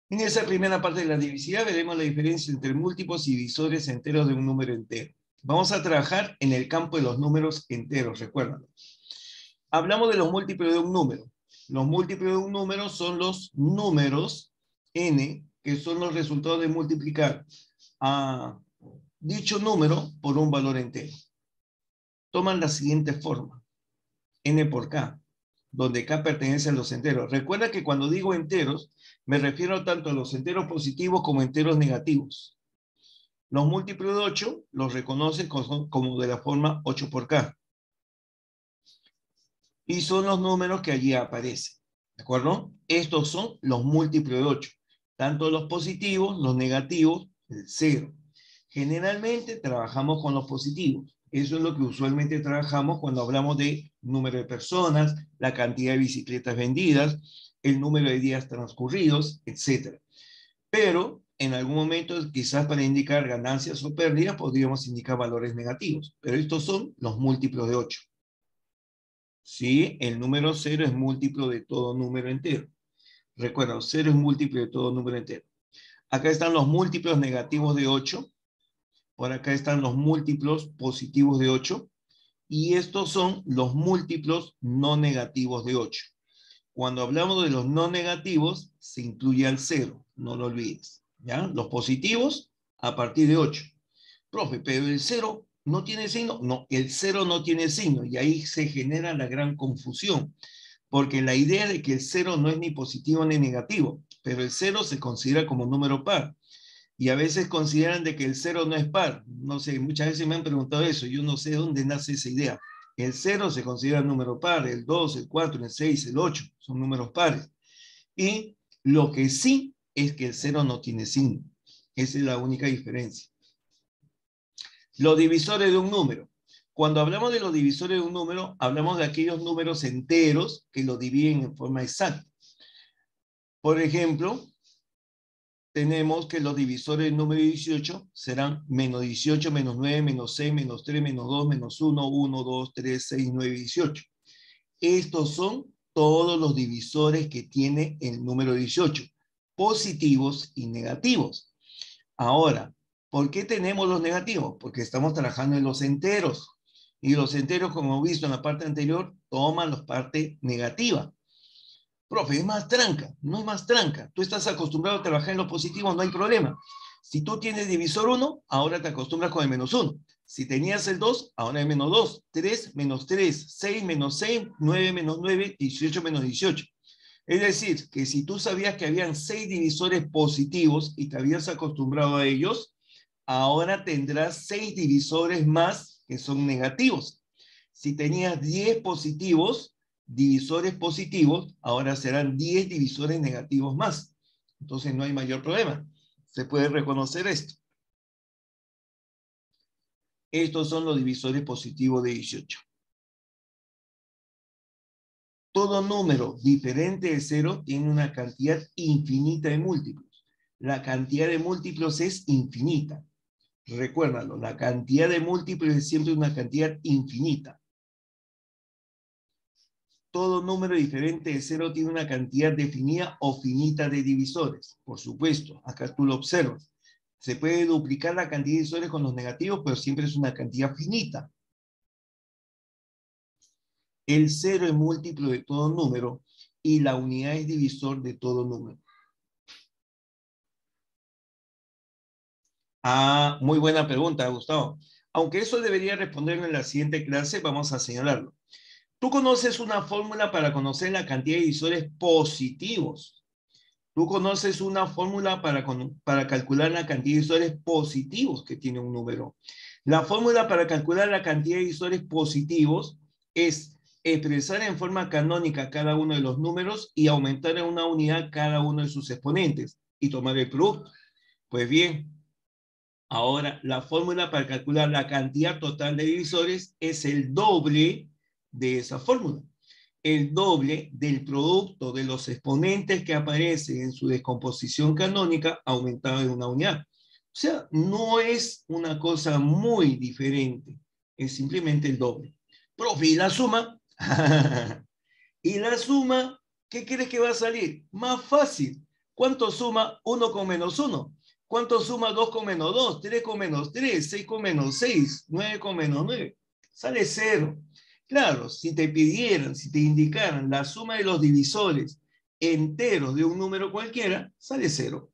En esa primera parte de la división veremos la diferencia entre múltiplos y divisores enteros de un número entero. Vamos a trabajar en el campo de los números enteros, recuérdalo. Hablamos de los múltiplos de un número. Los múltiplos de un número son los números n, que son los resultados de multiplicar a dicho número por un valor entero. Toman la siguiente forma: n por k, donde k pertenece a los enteros. Recuerda que cuando digo enteros, me refiero tanto a los enteros positivos como enteros negativos. Los múltiplos de 8 los reconoces como de la forma 8 por k. Y son los números que allí aparecen. ¿De acuerdo? Estos son los múltiplos de 8. Tanto los positivos, los negativos, el 0. Generalmente trabajamos con los positivos. Eso es lo que usualmente trabajamos cuando hablamos de número de personas, la cantidad de bicicletas vendidas, el número de días transcurridos, etc. Pero en algún momento, quizás para indicar ganancias o pérdidas, podríamos indicar valores negativos. Pero estos son los múltiplos de 8. ¿Sí? El número 0 es múltiplo de todo número entero. Recuerda, 0 es múltiplo de todo número entero. Acá están los múltiplos negativos de 8. Por acá están los múltiplos positivos de 8. Y estos son los múltiplos no negativos de 8. Cuando hablamos de los no negativos, se incluye al 0. No lo olvides. ¿Ya? Los positivos a partir de 8. Profe, pero el 0 no tiene signo. No, el 0 no tiene signo. Y ahí se genera la gran confusión. Porque la idea de que el 0 no es ni positivo ni negativo, pero el 0 se considera como número par. Y a veces consideran de que el 0 no es par. No sé, muchas veces me han preguntado eso. Yo no sé de dónde nace esa idea. El 0 se considera número par, el 2, el 4, el 6, el 8 son números pares. Y lo que sí es que el 0 no tiene signo. Esa es la única diferencia. Los divisores de un número. Cuando hablamos de los divisores de un número, hablamos de aquellos números enteros que lo dividen en forma exacta. Por ejemplo, tenemos que los divisores del número 18 serán menos 18, menos 9, menos 6, menos 3, menos 2, menos 1, 1, 2, 3, 6, 9, 18. Estos son todos los divisores que tiene el número 18, positivos y negativos. Ahora, ¿por qué tenemos los negativos? Porque estamos trabajando en los enteros. Y los enteros, como hemos visto en la parte anterior, toman la parte negativa. Profe, es más tranca. No es más tranca. Tú estás acostumbrado a trabajar en los positivos, no hay problema. Si tú tienes divisor 1, ahora te acostumbras con el menos 1. Si tenías el 2, ahora el menos 2. 3 menos 3, 6 menos 6, 9 menos 9, 18 menos 18. Es decir, que si tú sabías que habían 6 divisores positivos y te habías acostumbrado a ellos, ahora tendrás 6 divisores más que son negativos. Si tenías 10 positivos, divisores positivos, ahora serán 10 divisores negativos más. Entonces no hay mayor problema. Se puede reconocer esto. Estos son los divisores positivos de 18. Todo número diferente de 0 tiene una cantidad infinita de múltiplos. La cantidad de múltiplos es infinita. Recuérdalo, la cantidad de múltiplos es siempre una cantidad infinita. Todo número diferente de 0 tiene una cantidad definida o finita de divisores. Por supuesto, acá tú lo observas. Se puede duplicar la cantidad de divisores con los negativos, pero siempre es una cantidad finita. El 0 es múltiplo de todo número y la unidad es divisor de todo número. Ah, muy buena pregunta, Gustavo. Aunque eso debería responderlo en la siguiente clase, vamos a señalarlo. Tú conoces una fórmula para conocer la cantidad de divisores positivos. Tú conoces una fórmula para calcular la cantidad de divisores positivos que tiene un número. La fórmula para calcular la cantidad de divisores positivos es expresar en forma canónica cada uno de los números y aumentar en una unidad cada uno de sus exponentes y tomar el producto. Pues bien, ahora la fórmula para calcular la cantidad total de divisores es el doble de esa fórmula. El doble del producto de los exponentes que aparecen en su descomposición canónica aumentado en una unidad. O sea, no es una cosa muy diferente, es simplemente el doble. Profe, ¿y la suma? ¿Y la suma? ¿Qué crees que va a salir? Más fácil. ¿Cuánto suma 1 con menos 1? ¿Cuánto suma 2 con menos 2? 3 con menos 3, 6 con menos 6, 9 con menos 9. Sale 0. Claro, si te pidieran, si te indicaran la suma de los divisores enteros de un número cualquiera, sale 0.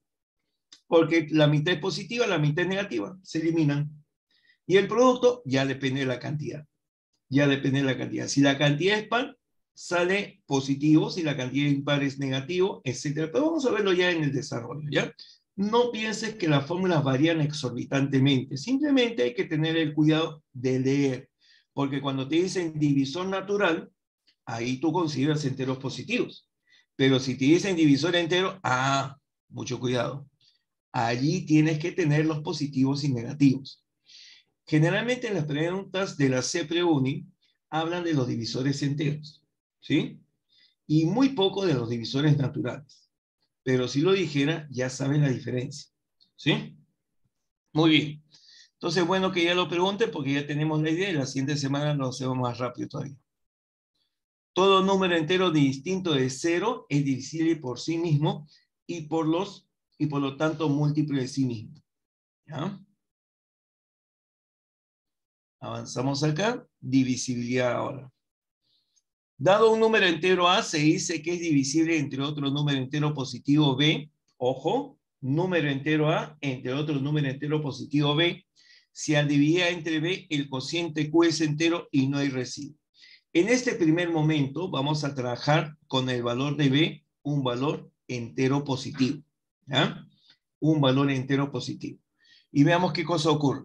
Porque la mitad es positiva, la mitad es negativa. Se eliminan. Y el producto ya depende de la cantidad. Ya depende de la cantidad. Si la cantidad es par, sale positivo. Si la cantidad impar es negativo, etc. Pero vamos a verlo ya en el desarrollo, ¿ya? No pienses que las fórmulas varían exorbitantemente. Simplemente hay que tener el cuidado de leer. Porque cuando te dicen divisor natural, ahí tú consideras enteros positivos. Pero si te dicen divisor entero, mucho cuidado. Allí tienes que tener los positivos y negativos. Generalmente las preguntas de la CPREUNI hablan de los divisores enteros, ¿sí? Y muy poco de los divisores naturales. Pero si lo dijera, ya saben la diferencia, ¿sí? Muy bien. Entonces, bueno que ya lo pregunten porque ya tenemos la idea y la siguiente semana lo hacemos más rápido todavía. Todo número entero distinto de 0 es divisible por sí mismo y por lo tanto múltiplo de sí mismo. ¿Ya? Avanzamos acá. Divisibilidad ahora. Dado un número entero A, se dice que es divisible entre otro número entero positivo B. Ojo, número entero A entre otro número entero positivo B. Si al dividir A entre B, el cociente Q es entero y no hay residuo. En este primer momento vamos a trabajar con el valor de B, un valor entero positivo. ¿Ya? Un valor entero positivo. Y veamos qué cosa ocurre.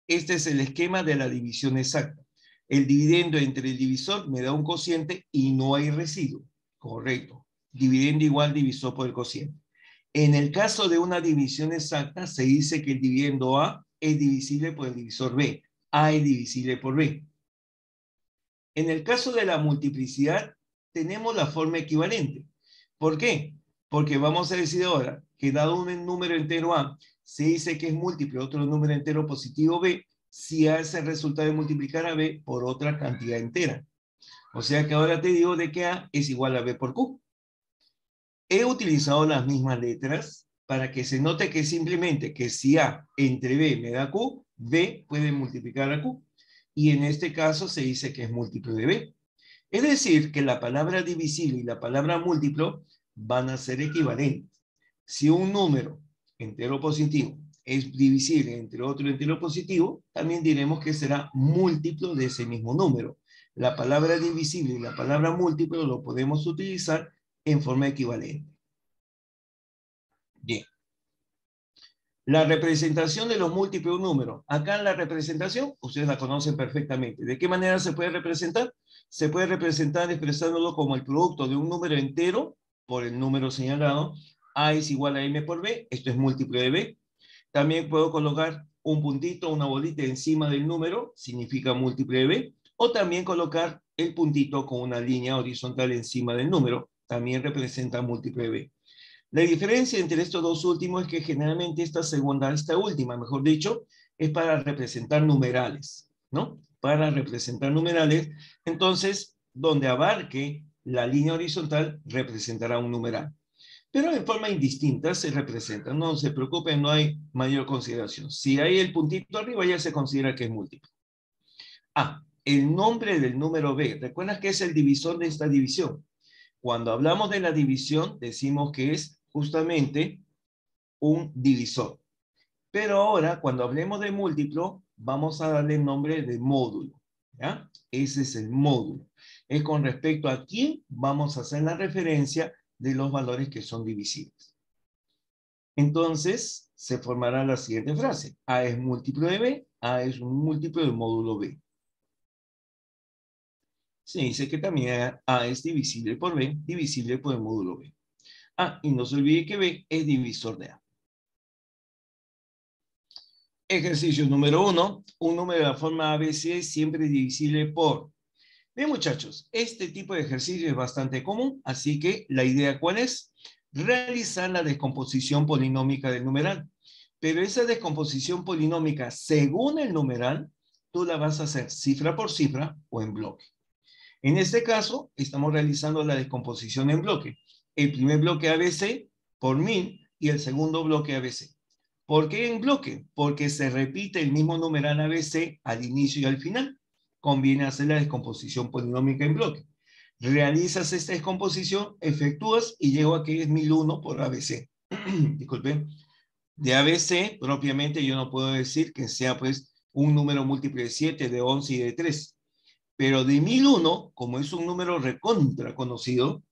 Este es el esquema de la división exacta. El dividendo entre el divisor me da un cociente y no hay residuo. Correcto. Dividendo igual divisor por el cociente. En el caso de una división exacta, se dice que el dividendo A es divisible por el divisor B. A es divisible por B. En el caso de la multiplicidad, tenemos la forma equivalente. ¿Por qué? Porque vamos a decir ahora que dado un número entero A, se dice que es múltiplo de otro número entero positivo B, si A es el resultado de multiplicar a B por otra cantidad entera. O sea que ahora te digo de que A es igual a B por Q. He utilizado las mismas letras para que se note que simplemente que si A entre B me da Q, B puede multiplicar a Q. Y en este caso se dice que es múltiplo de B. Es decir, que la palabra divisible y la palabra múltiplo van a ser equivalentes. Si un número entero positivo es divisible entre otro entero positivo, también diremos que será múltiplo de ese mismo número. La palabra divisible y la palabra múltiplo lo podemos utilizar en forma equivalente. Bien. La representación de los múltiplos números. Acá en la representación, ustedes la conocen perfectamente. ¿De qué manera se puede representar? Se puede representar expresándolo como el producto de un número entero por el número señalado. A es igual a M por B. Esto es múltiplo de B. También puedo colocar un puntito, una bolita encima del número. Significa múltiplo de B. O también colocar el puntito con una línea horizontal encima del número. También representa múltiplo de B. La diferencia entre estos dos últimos es que generalmente esta última, mejor dicho, es para representar numerales, ¿no? Para representar numerales, entonces, donde abarque la línea horizontal, representará un numeral. Pero en forma indistinta se representa, no se preocupen, no hay mayor consideración. Si hay el puntito arriba, ya se considera que es múltiplo. El nombre del número B. ¿Recuerdas que es el divisor de esta división? Cuando hablamos de la división, decimos que es justamente un divisor. Pero ahora, cuando hablemos de múltiplo, vamos a darle el nombre de módulo. ¿Ya? Ese es el módulo. Es con respecto a quién vamos a hacer la referencia de los valores que son divisibles. Entonces, se formará la siguiente frase. A es múltiplo de B, A es un múltiplo del módulo B. Se dice que también A es divisible por B, divisible por el módulo B. Y no se olvide que B es divisor de A. Ejercicio número 1. Un número de la forma ABC es siempre divisible por. Bien, muchachos, este tipo de ejercicio es bastante común, así que la idea ¿cuál es? Realizar la descomposición polinómica del numeral. Pero esa descomposición polinómica según el numeral, tú la vas a hacer cifra por cifra o en bloque. En este caso, estamos realizando la descomposición en bloque. El primer bloque ABC por 1000 y el segundo bloque ABC. ¿Por qué en bloque? Porque se repite el mismo numeral ABC al inicio y al final. Conviene hacer la descomposición polinómica en bloque. Realizas esta descomposición, efectúas y llego a que es 1001 por ABC. Disculpen. De ABC, propiamente, yo no puedo decir que sea pues un número múltiplo de 7, de 11 y de 3. Pero de 1001, como es un número recontra conocido,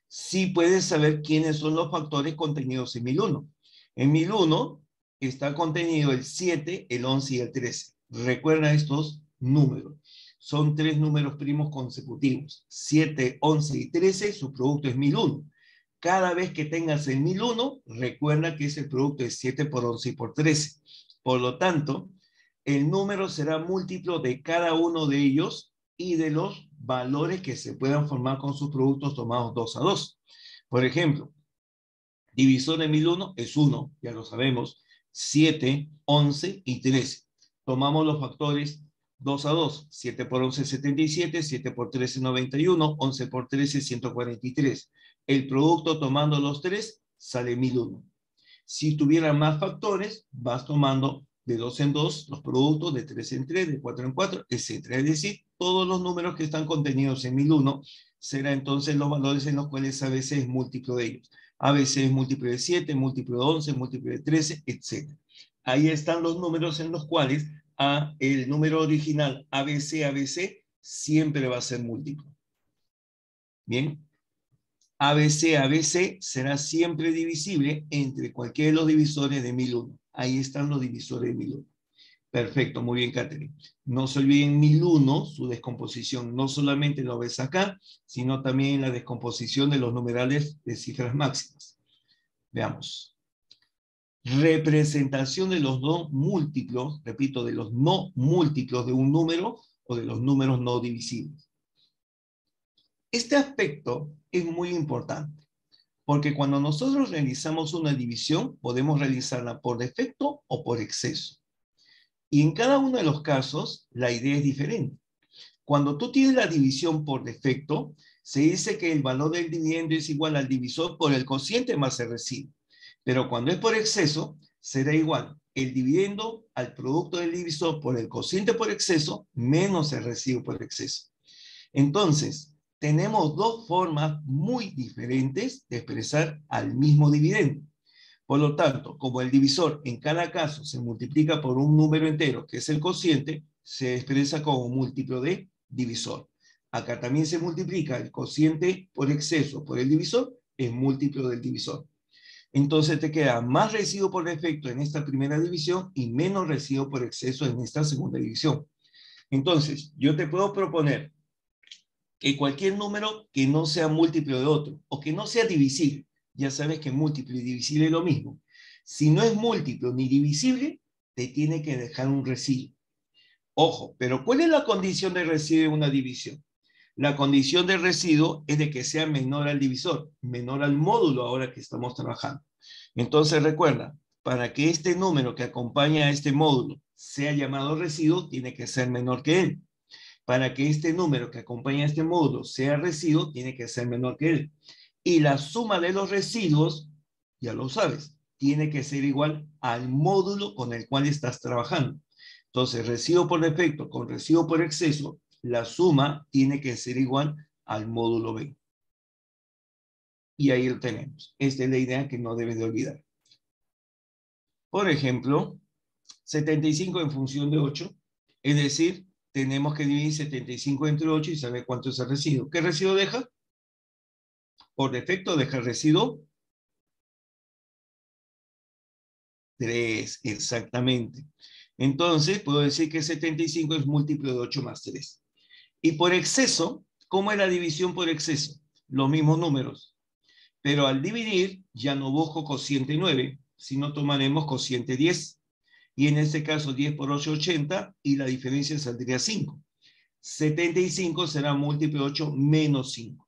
sí puedes saber quiénes son los factores contenidos en 1001. En 1001 está contenido el 7, el 11 y el 13. Recuerda estos números. Son 3 números primos consecutivos. 7, 11 y 13, su producto es 1001. Cada vez que tengas el 1001, recuerda que es el producto de 7 por 11 y por 13. Por lo tanto, el número será múltiplo de cada uno de ellos y de los valores que se puedan formar con sus productos tomados 2 a 2. Por ejemplo, divisor de 1001 es 1, ya lo sabemos, 7, 11 y 13. Tomamos los factores 2 a 2, 7 por 11, 77, 7 por 13, 91, 11 por 13, 143. El producto tomando los 3 sale 1001. Si tuvieran más factores, vas tomando de 2 en 2 los productos, de 3 en 3, de 4 en 4, etc. Es decir, todos los números que están contenidos en 1001 serán entonces los valores en los cuales ABC es múltiplo de ellos. ABC es múltiplo de 7, múltiplo de 11, múltiplo de 13, etc. Ahí están los números en los cuales el número original ABC siempre va a ser múltiplo. Bien. ABC será siempre divisible entre cualquiera de los divisores de 1001. Ahí están los divisores de 1001. Perfecto, muy bien, Catherine. No se olviden 1001, su descomposición. No solamente lo ves acá, sino también la descomposición de los numerales de cifras máximas. Veamos. Representación de los no múltiplos, repito, de los no múltiplos de un número o de los números no divisibles. Este aspecto es muy importante, porque cuando nosotros realizamos una división, podemos realizarla por defecto o por exceso. Y en cada uno de los casos, la idea es diferente. Cuando tú tienes la división por defecto, se dice que el valor del dividendo es igual al divisor por el cociente más el residuo. Pero cuando es por exceso, será igual el dividendo al producto del divisor por el cociente por exceso menos el residuo por exceso. Entonces, tenemos dos formas muy diferentes de expresar al mismo dividendo. Por lo tanto, como el divisor en cada caso se multiplica por un número entero, que es el cociente, se expresa como múltiplo de divisor. Acá también se multiplica el cociente por exceso por el divisor, es múltiplo del divisor. Entonces te queda más residuo por defecto en esta primera división y menos residuo por exceso en esta segunda división. Entonces, yo te puedo proponer que cualquier número que no sea múltiplo de otro o que no sea divisible, ya sabes que múltiplo y divisible es lo mismo. Si no es múltiplo ni divisible, te tiene que dejar un residuo. Ojo, pero ¿cuál es la condición de residuo en una división? La condición de residuo es de que sea menor al divisor, menor al módulo ahora que estamos trabajando. Entonces recuerda, para que este número que acompaña a este módulo sea llamado residuo, tiene que ser menor que él. Para que este número que acompaña a este módulo sea residuo, tiene que ser menor que él. Y la suma de los residuos, ya lo sabes, tiene que ser igual al módulo con el cual estás trabajando. Entonces, residuo por defecto con residuo por exceso, la suma tiene que ser igual al módulo B. Y ahí lo tenemos. Esta es la idea que no debes de olvidar. Por ejemplo, 75 en función de 8, es decir, tenemos que dividir 75 entre 8 y saber cuánto es el residuo. ¿Qué residuo deja? Por defecto deja el residuo 3, exactamente. Entonces, puedo decir que 75 es múltiplo de 8 más 3. Y por exceso, ¿cómo es la división por exceso? Los mismos números. Pero al dividir, ya no busco cociente 9, sino tomaremos cociente 10. Y en este caso 10 por 8, 80, y la diferencia saldría 5. 75 será múltiplo de 8 menos 5.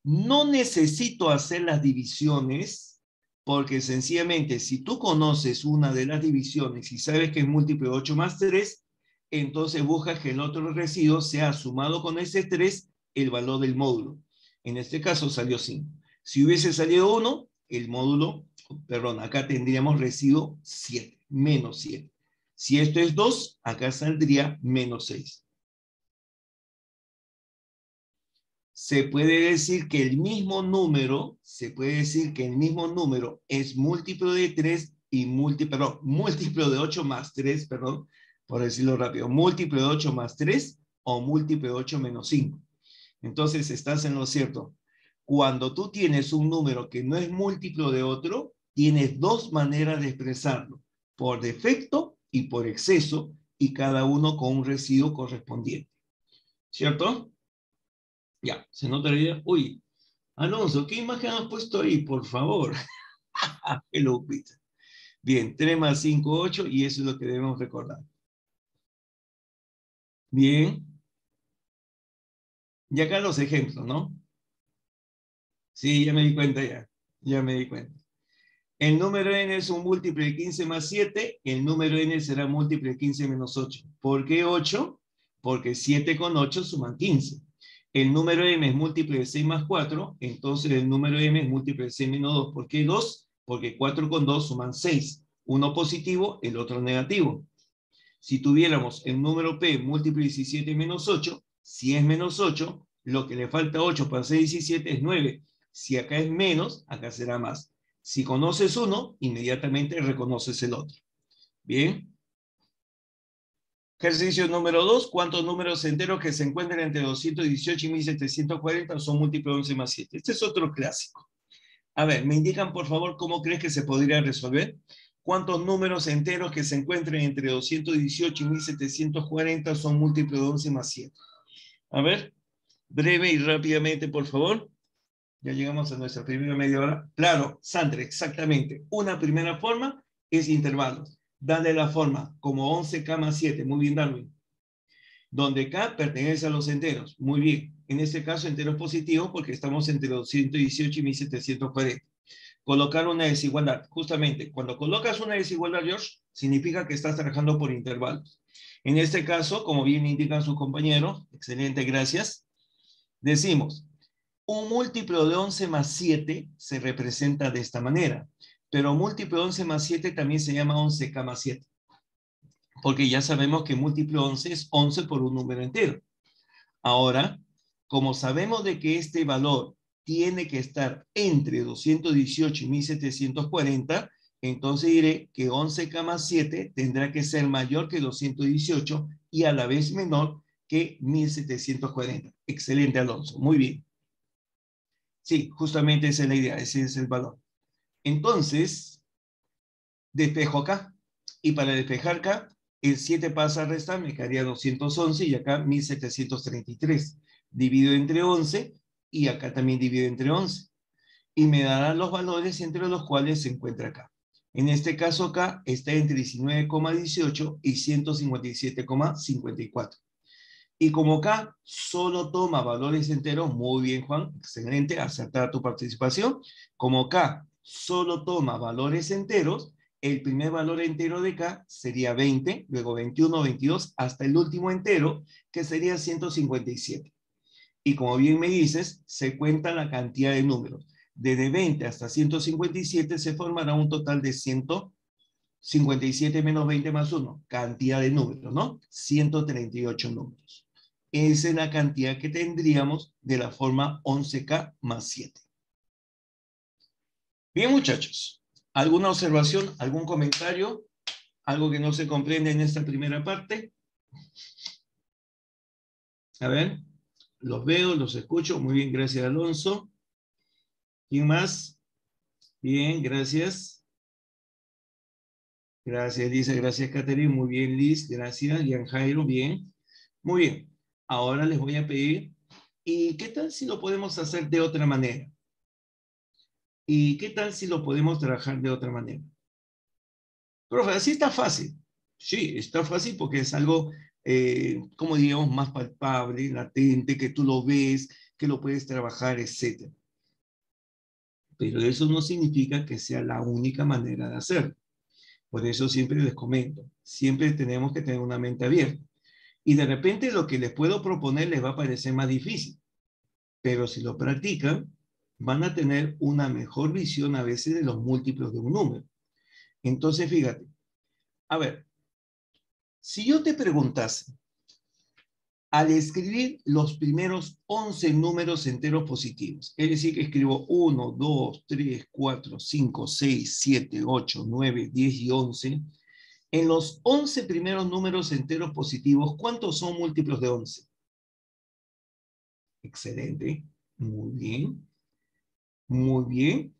No necesito hacer las divisiones, porque sencillamente si tú conoces una de las divisiones y sabes que es múltiplo de 8 más 3, entonces buscas que el otro residuo sea sumado con ese 3 el valor del módulo. En este caso salió 5. Si hubiese salido 1, el módulo perdón, acá tendríamos residuo 7, menos 7. Si esto es 2, acá saldría menos 6. Se puede decir que el mismo número, es múltiplo de 3 y múltiplo de 8 más 3, perdón, por decirlo rápido, múltiplo de 8 más 3 o múltiplo de 8 menos 5. Entonces estás en lo cierto. Cuando tú tienes un número que no es múltiplo de otro, tienes dos maneras de expresarlo, por defecto y por exceso, y cada uno con un residuo correspondiente. ¿Cierto? Ya, se nota la idea. Uy, Alonso, ¿qué imagen has puesto ahí, por favor? Hello, Peter. Bien, 3 más 5, 8, y eso es lo que debemos recordar. Bien. Y acá los ejemplos, ¿no? Sí, ya me di cuenta ya. Ya me di cuenta. El número n es un múltiplo de 15 más 7, el número n será múltiplo de 15 menos 8. ¿Por qué 8? Porque 7 con 8 suman 15. El número m es múltiplo de 6 más 4, entonces el número m es múltiplo de 6 menos 2. ¿Por qué 2? Porque 4 con 2 suman 6. Uno positivo, el otro negativo. Si tuviéramos el número p múltiplo de 17 menos 8, si es menos 8, lo que le falta 8 para ser 17 es 9. Si acá es menos, acá será más. Si conoces uno, inmediatamente reconoces el otro. Bien. Ejercicio número 2. ¿Cuántos números enteros que se encuentran entre 218 y 1740 son múltiplos de 11 más 7? Este es otro clásico. A ver, ¿me indican por favor cómo crees que se podría resolver? ¿Cuántos números enteros que se encuentren entre 218 y 1740 son múltiplos de 11 más 7? A ver, breve y rápidamente, por favor. Ya llegamos a nuestra primera media hora. Claro, Sandra, exactamente. Una primera forma es intervalos. Dale la forma como 11K más 7. Muy bien, Darwin. Donde K pertenece a los enteros. Muy bien. En este caso, enteros positivos porque estamos entre 218 y 1740. Colocar una desigualdad. Justamente, cuando colocas una desigualdad, George, significa que estás trabajando por intervalos. En este caso, como bien indican sus compañeros, excelente, gracias, decimos, un múltiplo de 11 más 7 se representa de esta manera, pero múltiplo de 11 más 7 también se llama 11K más 7, porque ya sabemos que múltiplo de 11 es 11 por un número entero. Ahora, como sabemos de que este valor tiene que estar entre 218 y 1740, entonces diré que 11K más 7 tendrá que ser mayor que 218 y a la vez menor que 1740. Excelente, Alonso. Muy bien. Sí, justamente esa es la idea, ese es el valor. Entonces, despejo acá. Y para despejar acá, el 7 pasa a restar, me quedaría 211 y acá 1733. Divido entre 11 y acá también divido entre 11. Y me darán los valores entre los cuales se encuentra acá. En este caso acá está entre 19,18 y 157,54. Y como acá solo toma valores enteros, muy bien, Juan, excelente, acertada tu participación. Como acá solo toma valores enteros, el primer valor entero de acá sería 20, luego 21, 22, hasta el último entero, que sería 157. Y como bien me dices, se cuenta la cantidad de números. Desde 20 hasta 157 se formará un total de 157 menos 20 más 1, cantidad de números, ¿no? 138 números. Esa es la cantidad que tendríamos de la forma 11K más 7. Bien, muchachos. ¿Alguna observación, algún comentario? ¿Algo que no se comprende en esta primera parte? A ver, los veo, los escucho. Muy bien, gracias, Alonso. ¿Quién más? Bien, gracias. Gracias, Lisa. Gracias, Catherine. Muy bien, Liz. Gracias. Jan Jairo. Bien. Muy bien. Ahora les voy a pedir, ¿y qué tal si lo podemos hacer de otra manera? ¿Y qué tal si lo podemos trabajar de otra manera? Profe, así está fácil. Sí, está fácil porque es algo, como digamos, más palpable, latente, que tú lo ves, que lo puedes trabajar, etc. Pero eso no significa que sea la única manera de hacerlo. Por eso siempre les comento, siempre tenemos que tener una mente abierta. Y de repente lo que les puedo proponer les va a parecer más difícil, pero si lo practican, van a tener una mejor visión a veces de los múltiplos de un número. Entonces, fíjate. A ver, si yo te preguntase, al escribir los primeros 11 números enteros positivos, es decir, que escribo 1, 2, 3, 4, 5, 6, 7, 8, 9, 10 y 11, en los 11 primeros números enteros positivos, ¿cuántos son múltiplos de 11? Excelente, muy bien, muy bien.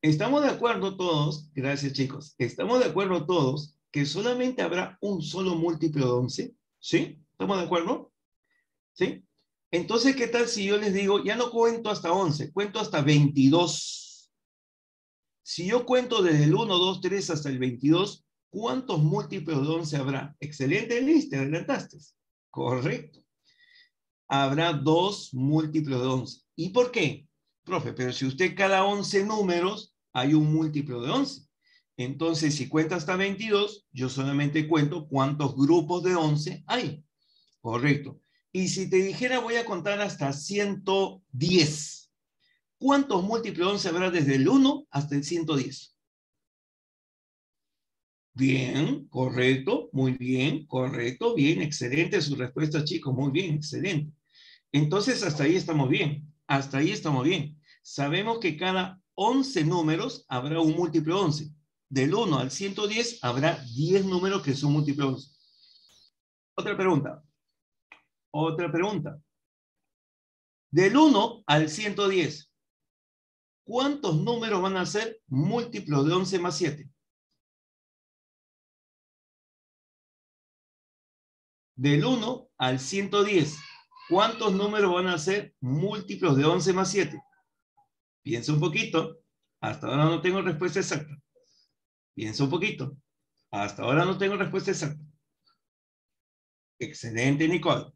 Estamos de acuerdo todos, gracias chicos, estamos de acuerdo todos que solamente habrá un solo múltiplo de 11, ¿sí? ¿Estamos de acuerdo? ¿Sí? Entonces, ¿qué tal si yo les digo, ya no cuento hasta 11, cuento hasta 22? Si yo cuento desde el 1, 2, 3 hasta el 22, ¿cuántos múltiplos de 11 habrá? Excelente, Liz, te adelantaste. Correcto. Habrá 2 múltiplos de 11. ¿Y por qué? Profe, pero si usted cada 11 números hay un múltiplo de 11. Entonces, si cuenta hasta 22, yo solamente cuento cuántos grupos de 11 hay. Correcto. Y si te dijera voy a contar hasta 110, ¿cuántos múltiplos de 11 habrá desde el 1 hasta el 110? Bien, correcto, muy bien, correcto, bien, excelente su respuesta, chicos, muy bien, excelente. Entonces, hasta ahí estamos bien, hasta ahí estamos bien. Sabemos que cada 11 números habrá un múltiplo de 11. Del 1 al 110 habrá 10 números que son múltiplos de 11. Otra pregunta. Otra pregunta. Del 1 al 110, ¿cuántos números van a ser múltiplos de 11 más 7? Del 1 al 110, ¿cuántos números van a ser múltiplos de 11 más 7? Piensa un poquito. Hasta ahora no tengo respuesta exacta. Piensa un poquito. Hasta ahora no tengo respuesta exacta. Excelente, Nicole.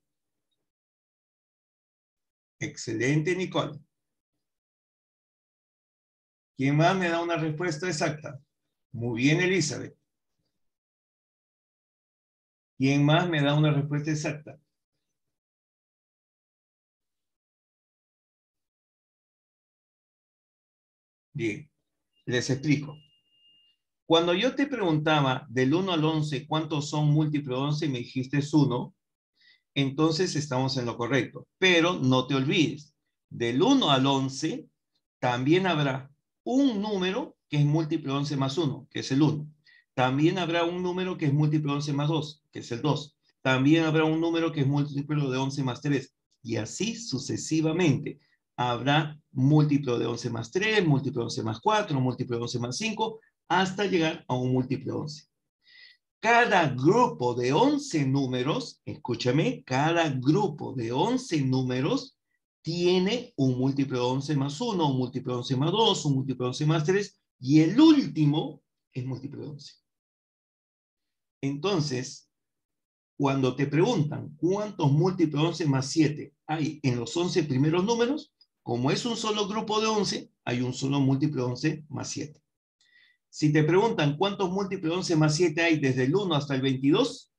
Excelente, Nicole. ¿Quién más me da una respuesta exacta? Muy bien, Elizabeth. ¿Quién más me da una respuesta exacta? Bien, les explico. Cuando yo te preguntaba del 1 al 11, ¿cuántos son múltiplos de 11? Me dijiste es 1. Entonces estamos en lo correcto. Pero no te olvides, del 1 al 11 también habrá un número que es múltiplo de 11 más 1, que es el 1. También habrá un número que es múltiplo de 11 más 2, que es el 2. También habrá un número que es múltiplo de 11 más 3. Y así sucesivamente. Habrá múltiplo de 11 más 3, múltiplo de 11 más 4, múltiplo de 11 más 5, hasta llegar a un múltiplo de 11. Cada grupo de 11 números, escúchame, cada grupo de 11 números tiene un múltiplo de 11 más 1, un múltiplo de 11 más 2, un múltiplo de 11 más 3, y el último es múltiplo de 11. Entonces, cuando te preguntan cuántos múltiplos de 11 más 7 hay en los 11 primeros números, como es un solo grupo de 11, hay un solo múltiplo de 11 más 7. Si te preguntan cuántos múltiplos de 11 más 7 hay desde el 1 hasta el 22,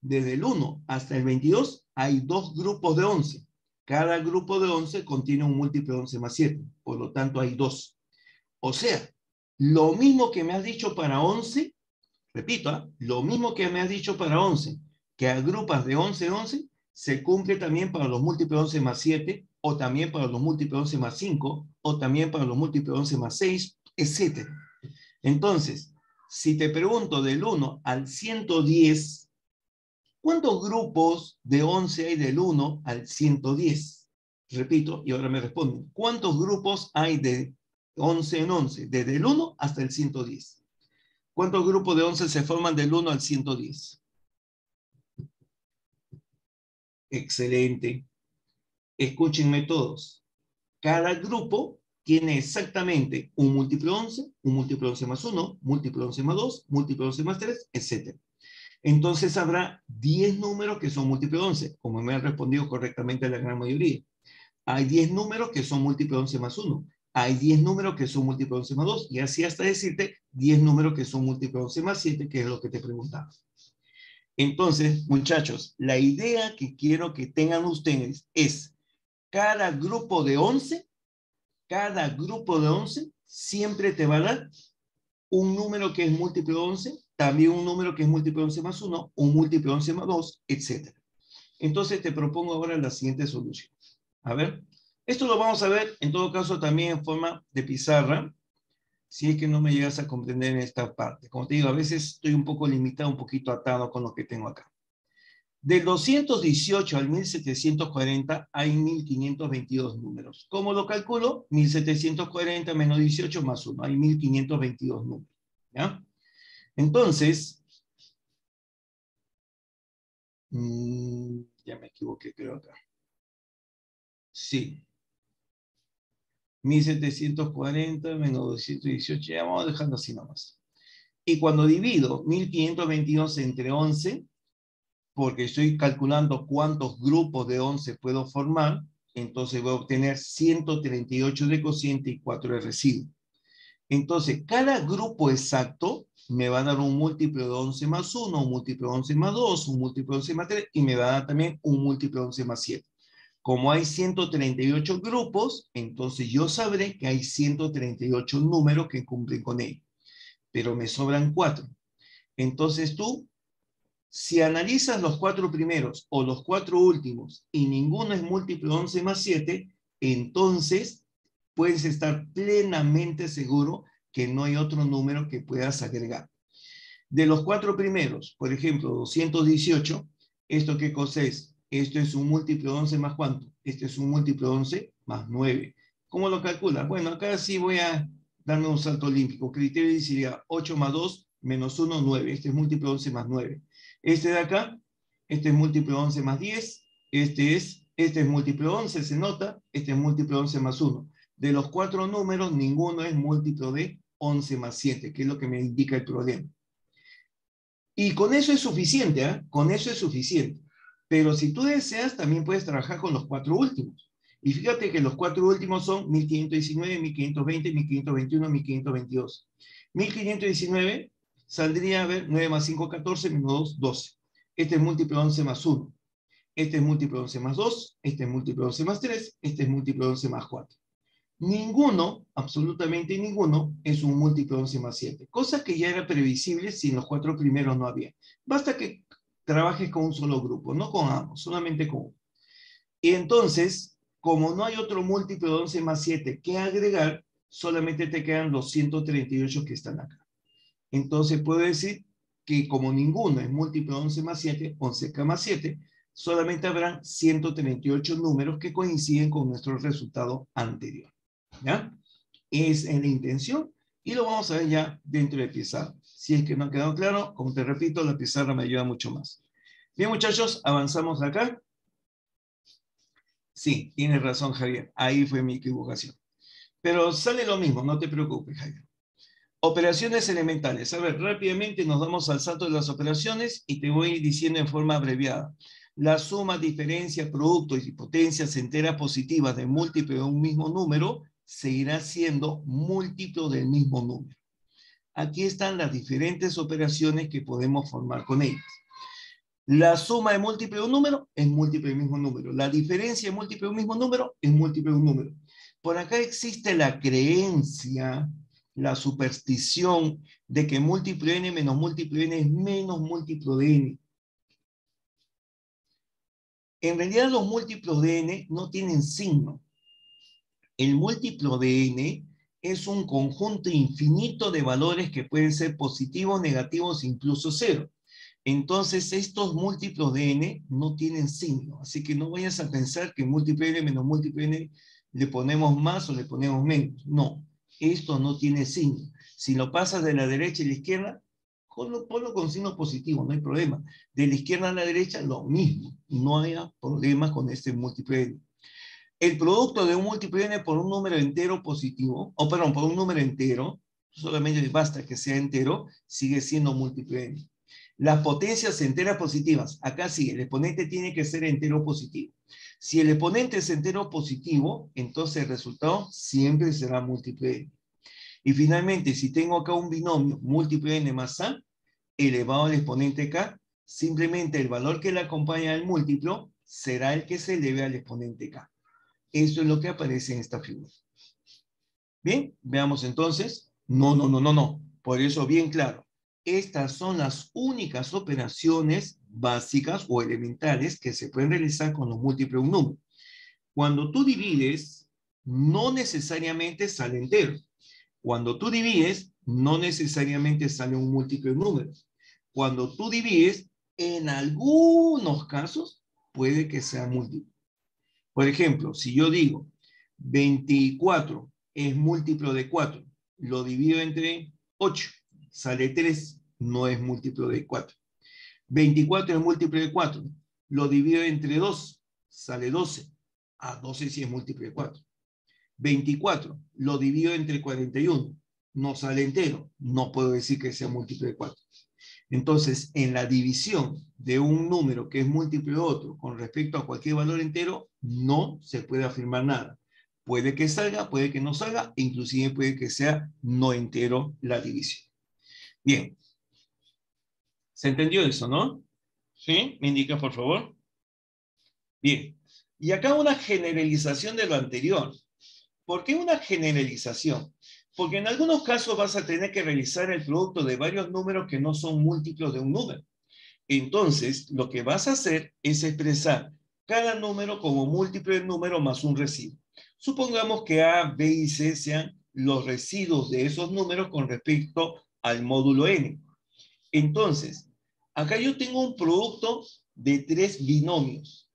desde el 1 hasta el 22 hay 2 grupos de 11. Cada grupo de 11 contiene un múltiplo de 11 más 7. Por lo tanto, hay 2. O sea, lo mismo que me has dicho para 11, repito, lo mismo que me has dicho para 11, que agrupas de 11 en 11, se cumple también para los múltiplos de 11 más 7, o también para los múltiplos de 11 más 5, o también para los múltiplos de 11 más 6, etc. Entonces, si te pregunto del 1 al 110, ¿cuántos grupos de 11 hay del 1 al 110? Repito, y ahora me responden. ¿Cuántos grupos hay de 11 en 11? Desde el 1 hasta el 110. ¿Cuántos grupos de 11 se forman del 1 al 110? Excelente. Escúchenme todos. Cada grupo tiene exactamente un múltiplo de 11, un múltiplo de 11 más 1, múltiplo de 11 más 2, múltiplo de 11 más 3, etc. Entonces habrá 10 números que son múltiplos de 11, como me han respondido correctamente la gran mayoría. Hay 10 números que son múltiplos de 11 más 1. Hay 10 números que son múltiplos de 11 más 2. Y así hasta decirte 10 números que son múltiplos de 11 más 7, que es lo que te preguntaba. Entonces, muchachos, la idea que quiero que tengan ustedes es cada grupo de 11 Cada grupo de 11 siempre te va a dar un número que es múltiplo de 11, también un número que es múltiplo de 11 más 1, un múltiplo de 11 más 2, etc. Entonces te propongo ahora la siguiente solución. A ver, esto lo vamos a ver en todo caso también en forma de pizarra, si es que no me llegas a comprender en esta parte. Como te digo, a veces estoy un poco limitado, un poquito atado con lo que tengo acá. Del 218 al 1740 hay 1522 números. ¿Cómo lo calculo? 1740 menos 18 más 1. Hay 1522 números. ¿Ya? Entonces, ya me equivoqué, creo acá. Sí. 1740 menos 218. Ya vamos dejando así nomás. Y cuando divido 1522 entre 11, porque estoy calculando cuántos grupos de 11 puedo formar, entonces voy a obtener 138 de cociente y 4 de residuo. Entonces, cada grupo exacto me va a dar un múltiplo de 11 más 1, un múltiplo de 11 más 2, un múltiplo de 11 más 3, y me va a dar también un múltiplo de 11 más 7. Como hay 138 grupos, entonces yo sabré que hay 138 números que cumplen con ello. Pero me sobran 4. Entonces tú, si analizas los 4 primeros o los 4 últimos y ninguno es múltiplo de 11 más 7, entonces puedes estar plenamente seguro que no hay otro número que puedas agregar. De los 4 primeros, por ejemplo, 218, ¿esto qué cosa es? Esto es un múltiplo de 11 más ¿cuánto? Este es un múltiplo de 11 más 9. ¿Cómo lo calculas? Bueno, acá sí voy a darme un salto olímpico. Criterio sería 8 más 2 menos 1, 9. Este es múltiplo de 11 más 9. Este de acá, este es múltiplo de 11 más 10. Este es múltiplo de 11, se nota. Este es múltiplo de 11 más 1. De los 4 números, ninguno es múltiplo de 11 más 7, que es lo que me indica el problema. Y con eso es suficiente, ¿eh? Con eso es suficiente. Pero si tú deseas, también puedes trabajar con los 4 últimos. Y fíjate que los 4 últimos son 1519, 1520, 1521, 1522. 1519 saldría, a ver, 9 más 5, 14, menos 2, 12. Este es múltiplo de 11 más 1. Este es múltiplo de 11 más 2. Este es múltiplo de 11 más 3. Este es múltiplo de 11 más 4. Ninguno, absolutamente ninguno, es un múltiplo de 11 más 7. Cosa que ya era previsible si en los 4 primeros no había. Basta que trabajes con un solo grupo, no con ambos, solamente con uno. Y entonces, como no hay otro múltiplo de 11 más 7 que agregar, solamente te quedan los 138 que están acá. Entonces puedo decir que como ninguno es múltiplo de 11 más 7, 11K más 7, solamente habrán 138 números que coinciden con nuestro resultado anterior. ¿Ya? Es en la intención y lo vamos a ver ya dentro de pizarra. Si es que no ha quedado claro, como te repito, la pizarra me ayuda mucho más. Bien, muchachos, avanzamos acá. Sí, tienes razón, Javier. Ahí fue mi equivocación. Pero sale lo mismo, no te preocupes, Javier. Operaciones elementales. A ver, rápidamente nos damos al salto de las operaciones y te voy diciendo en forma abreviada. La suma, diferencia, producto y potencias enteras positivas de múltiplo de un mismo número seguirá siendo múltiplo del mismo número. Aquí están las diferentes operaciones que podemos formar con ellas. La suma de múltiplo de un número es múltiplo del mismo número. La diferencia de múltiplo de un mismo número es múltiplo de un número. Por acá existe la creencia, la superstición de que múltiplo de n menos múltiplo de n es menos múltiplo de n. En realidad los múltiplos de n no tienen signo. El múltiplo de n es un conjunto infinito de valores que pueden ser positivos, negativos, incluso cero. Entonces, estos múltiplos de n no tienen signo. Así que no vayas a pensar que múltiplo de n menos múltiplo de n le ponemos más o le ponemos menos. No, esto no tiene signo. Si lo pasas de la derecha a la izquierda, ponlo con signo positivo, no hay problema. De la izquierda a la derecha, lo mismo. No hay problema con este múltiplo de n. El producto de un múltiplo de n por un número entero positivo, o perdón, por un número entero, solamente basta que sea entero, sigue siendo múltiplo de n. Las potencias enteras positivas, acá sí, el exponente tiene que ser entero positivo. Si el exponente es entero positivo, entonces el resultado siempre será múltiplo de n. Y finalmente, si tengo acá un binomio múltiplo de n más a, elevado al exponente k, simplemente el valor que le acompaña al múltiplo será el que se eleve al exponente k. Eso es lo que aparece en esta figura. Bien, veamos entonces. No, no, no, no, no. Por eso, bien claro. Estas son las únicas operaciones básicas o elementales que se pueden realizar con los múltiplos de un número. Cuando tú divides, no necesariamente sale entero. Cuando tú divides, no necesariamente sale un múltiplo de números. Cuando tú divides, en algunos casos, puede que sea múltiplo. Por ejemplo, si yo digo 24 es múltiplo de 4, lo divido entre 8, sale 3, no es múltiplo de 4. 24 es múltiplo de 4, lo divido entre 2, sale 12. 12 sí es múltiplo de 4. 24 lo divido entre 41, no sale entero, no puedo decir que sea múltiplo de 4. Entonces, en la división de un número que es múltiplo de otro con respecto a cualquier valor entero, no se puede afirmar nada. Puede que salga, puede que no salga, inclusive puede que sea no entero la división. Bien. ¿Se entendió eso, no? ¿Sí? ¿Me indica, por favor? Bien. Y acá una generalización de lo anterior. ¿Por qué una generalización? Porque en algunos casos vas a tener que realizar el producto de varios números que no son múltiplos de un número. Entonces, lo que vas a hacer es expresar cada número como múltiplo de número más un residuo. Supongamos que A, B y C sean los residuos de esos números con respecto al módulo n. Entonces, acá yo tengo un producto de 3 binomios.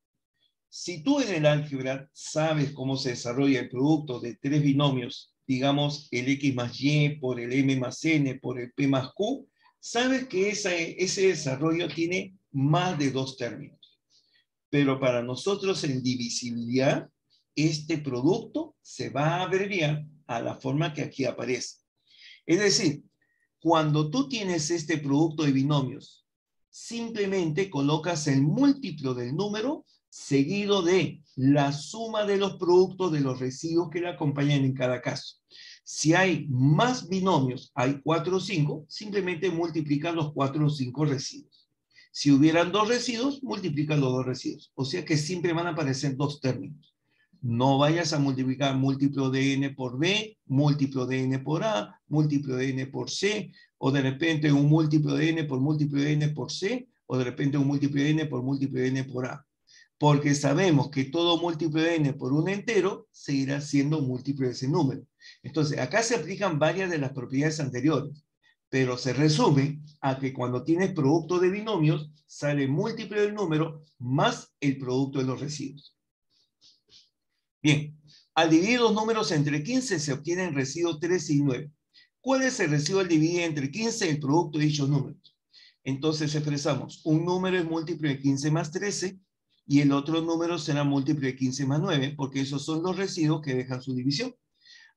Si tú en el álgebra sabes cómo se desarrolla el producto de 3 binomios, digamos el x más y por el m más n por el p más q, sabes que ese desarrollo tiene más de 2 términos. Pero para nosotros en divisibilidad, este producto se va a abreviar a la forma que aquí aparece. Es decir, cuando tú tienes este producto de binomios, simplemente colocas el múltiplo del número seguido de la suma de los productos de los residuos que le acompañan en cada caso. Si hay más binomios, hay 4 o 5, simplemente multiplican los 4 o 5 residuos. Si hubieran 2 residuos, multiplican los 2 residuos. O sea que siempre van a aparecer 2 términos. No vayas a multiplicar múltiplo de n por b, múltiplo de n por a, múltiplo de n por c, o de repente un múltiplo de n por múltiplo de n por c, o de repente un múltiplo de n por múltiplo de n por a. Porque sabemos que todo múltiplo de n por un entero seguirá siendo múltiplo de ese número. Entonces, acá se aplican varias de las propiedades anteriores, pero se resume a que cuando tienes producto de binomios, sale múltiplo del número más el producto de los residuos. Bien, al dividir los números entre 15 se obtienen residuos 13 y 9. ¿Cuál es el residuo al dividir entre 15 el producto de dichos números? Entonces expresamos, un número es múltiplo de 15 más 13 y el otro número será múltiplo de 15 más 9, porque esos son los residuos que dejan su división.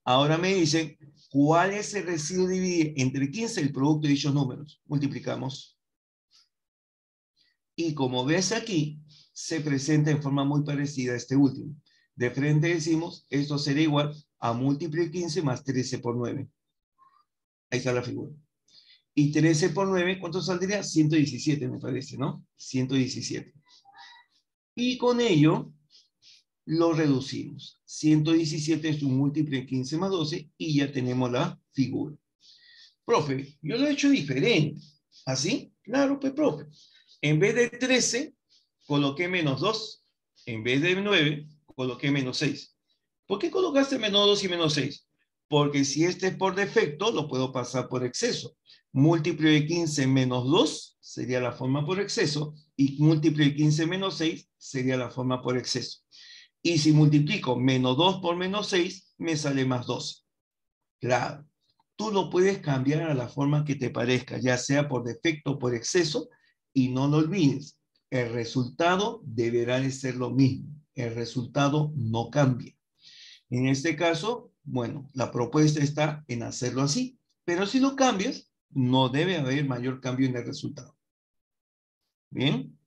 Ahora me dicen, ¿cuál es el residuo dividir entre 15 el producto de dichos números? Multiplicamos. Y como ves aquí, se presenta en forma muy parecida a este último. De frente decimos, esto será igual a múltiplo de 15 más 13 por 9. Ahí está la figura. Y 13 por 9, ¿cuánto saldría? 117 me parece, ¿no? 117. Y con ello lo reducimos. 117 es un múltiplo de 15 más 12 y ya tenemos la figura. Profe, yo lo he hecho diferente. ¿Así? Claro, pues, profe. En vez de 13, coloqué menos 2. En vez de 9, coloqué menos 6. ¿Por qué colocaste menos 2 y menos 6? Porque si este es por defecto, lo puedo pasar por exceso. Múltiplo de 15 menos 2 sería la forma por exceso y múltiplo de 15 menos 6 sería la forma por exceso. Y si multiplico menos 2 por menos 6, me sale más 12. Claro, tú lo puedes cambiar a la forma que te parezca, ya sea por defecto o por exceso, y no lo olvides, el resultado deberá de ser lo mismo. El resultado no cambia. En este caso, bueno, la propuesta está en hacerlo así, pero si lo cambias, no debe haber mayor cambio en el resultado. ¿Bien?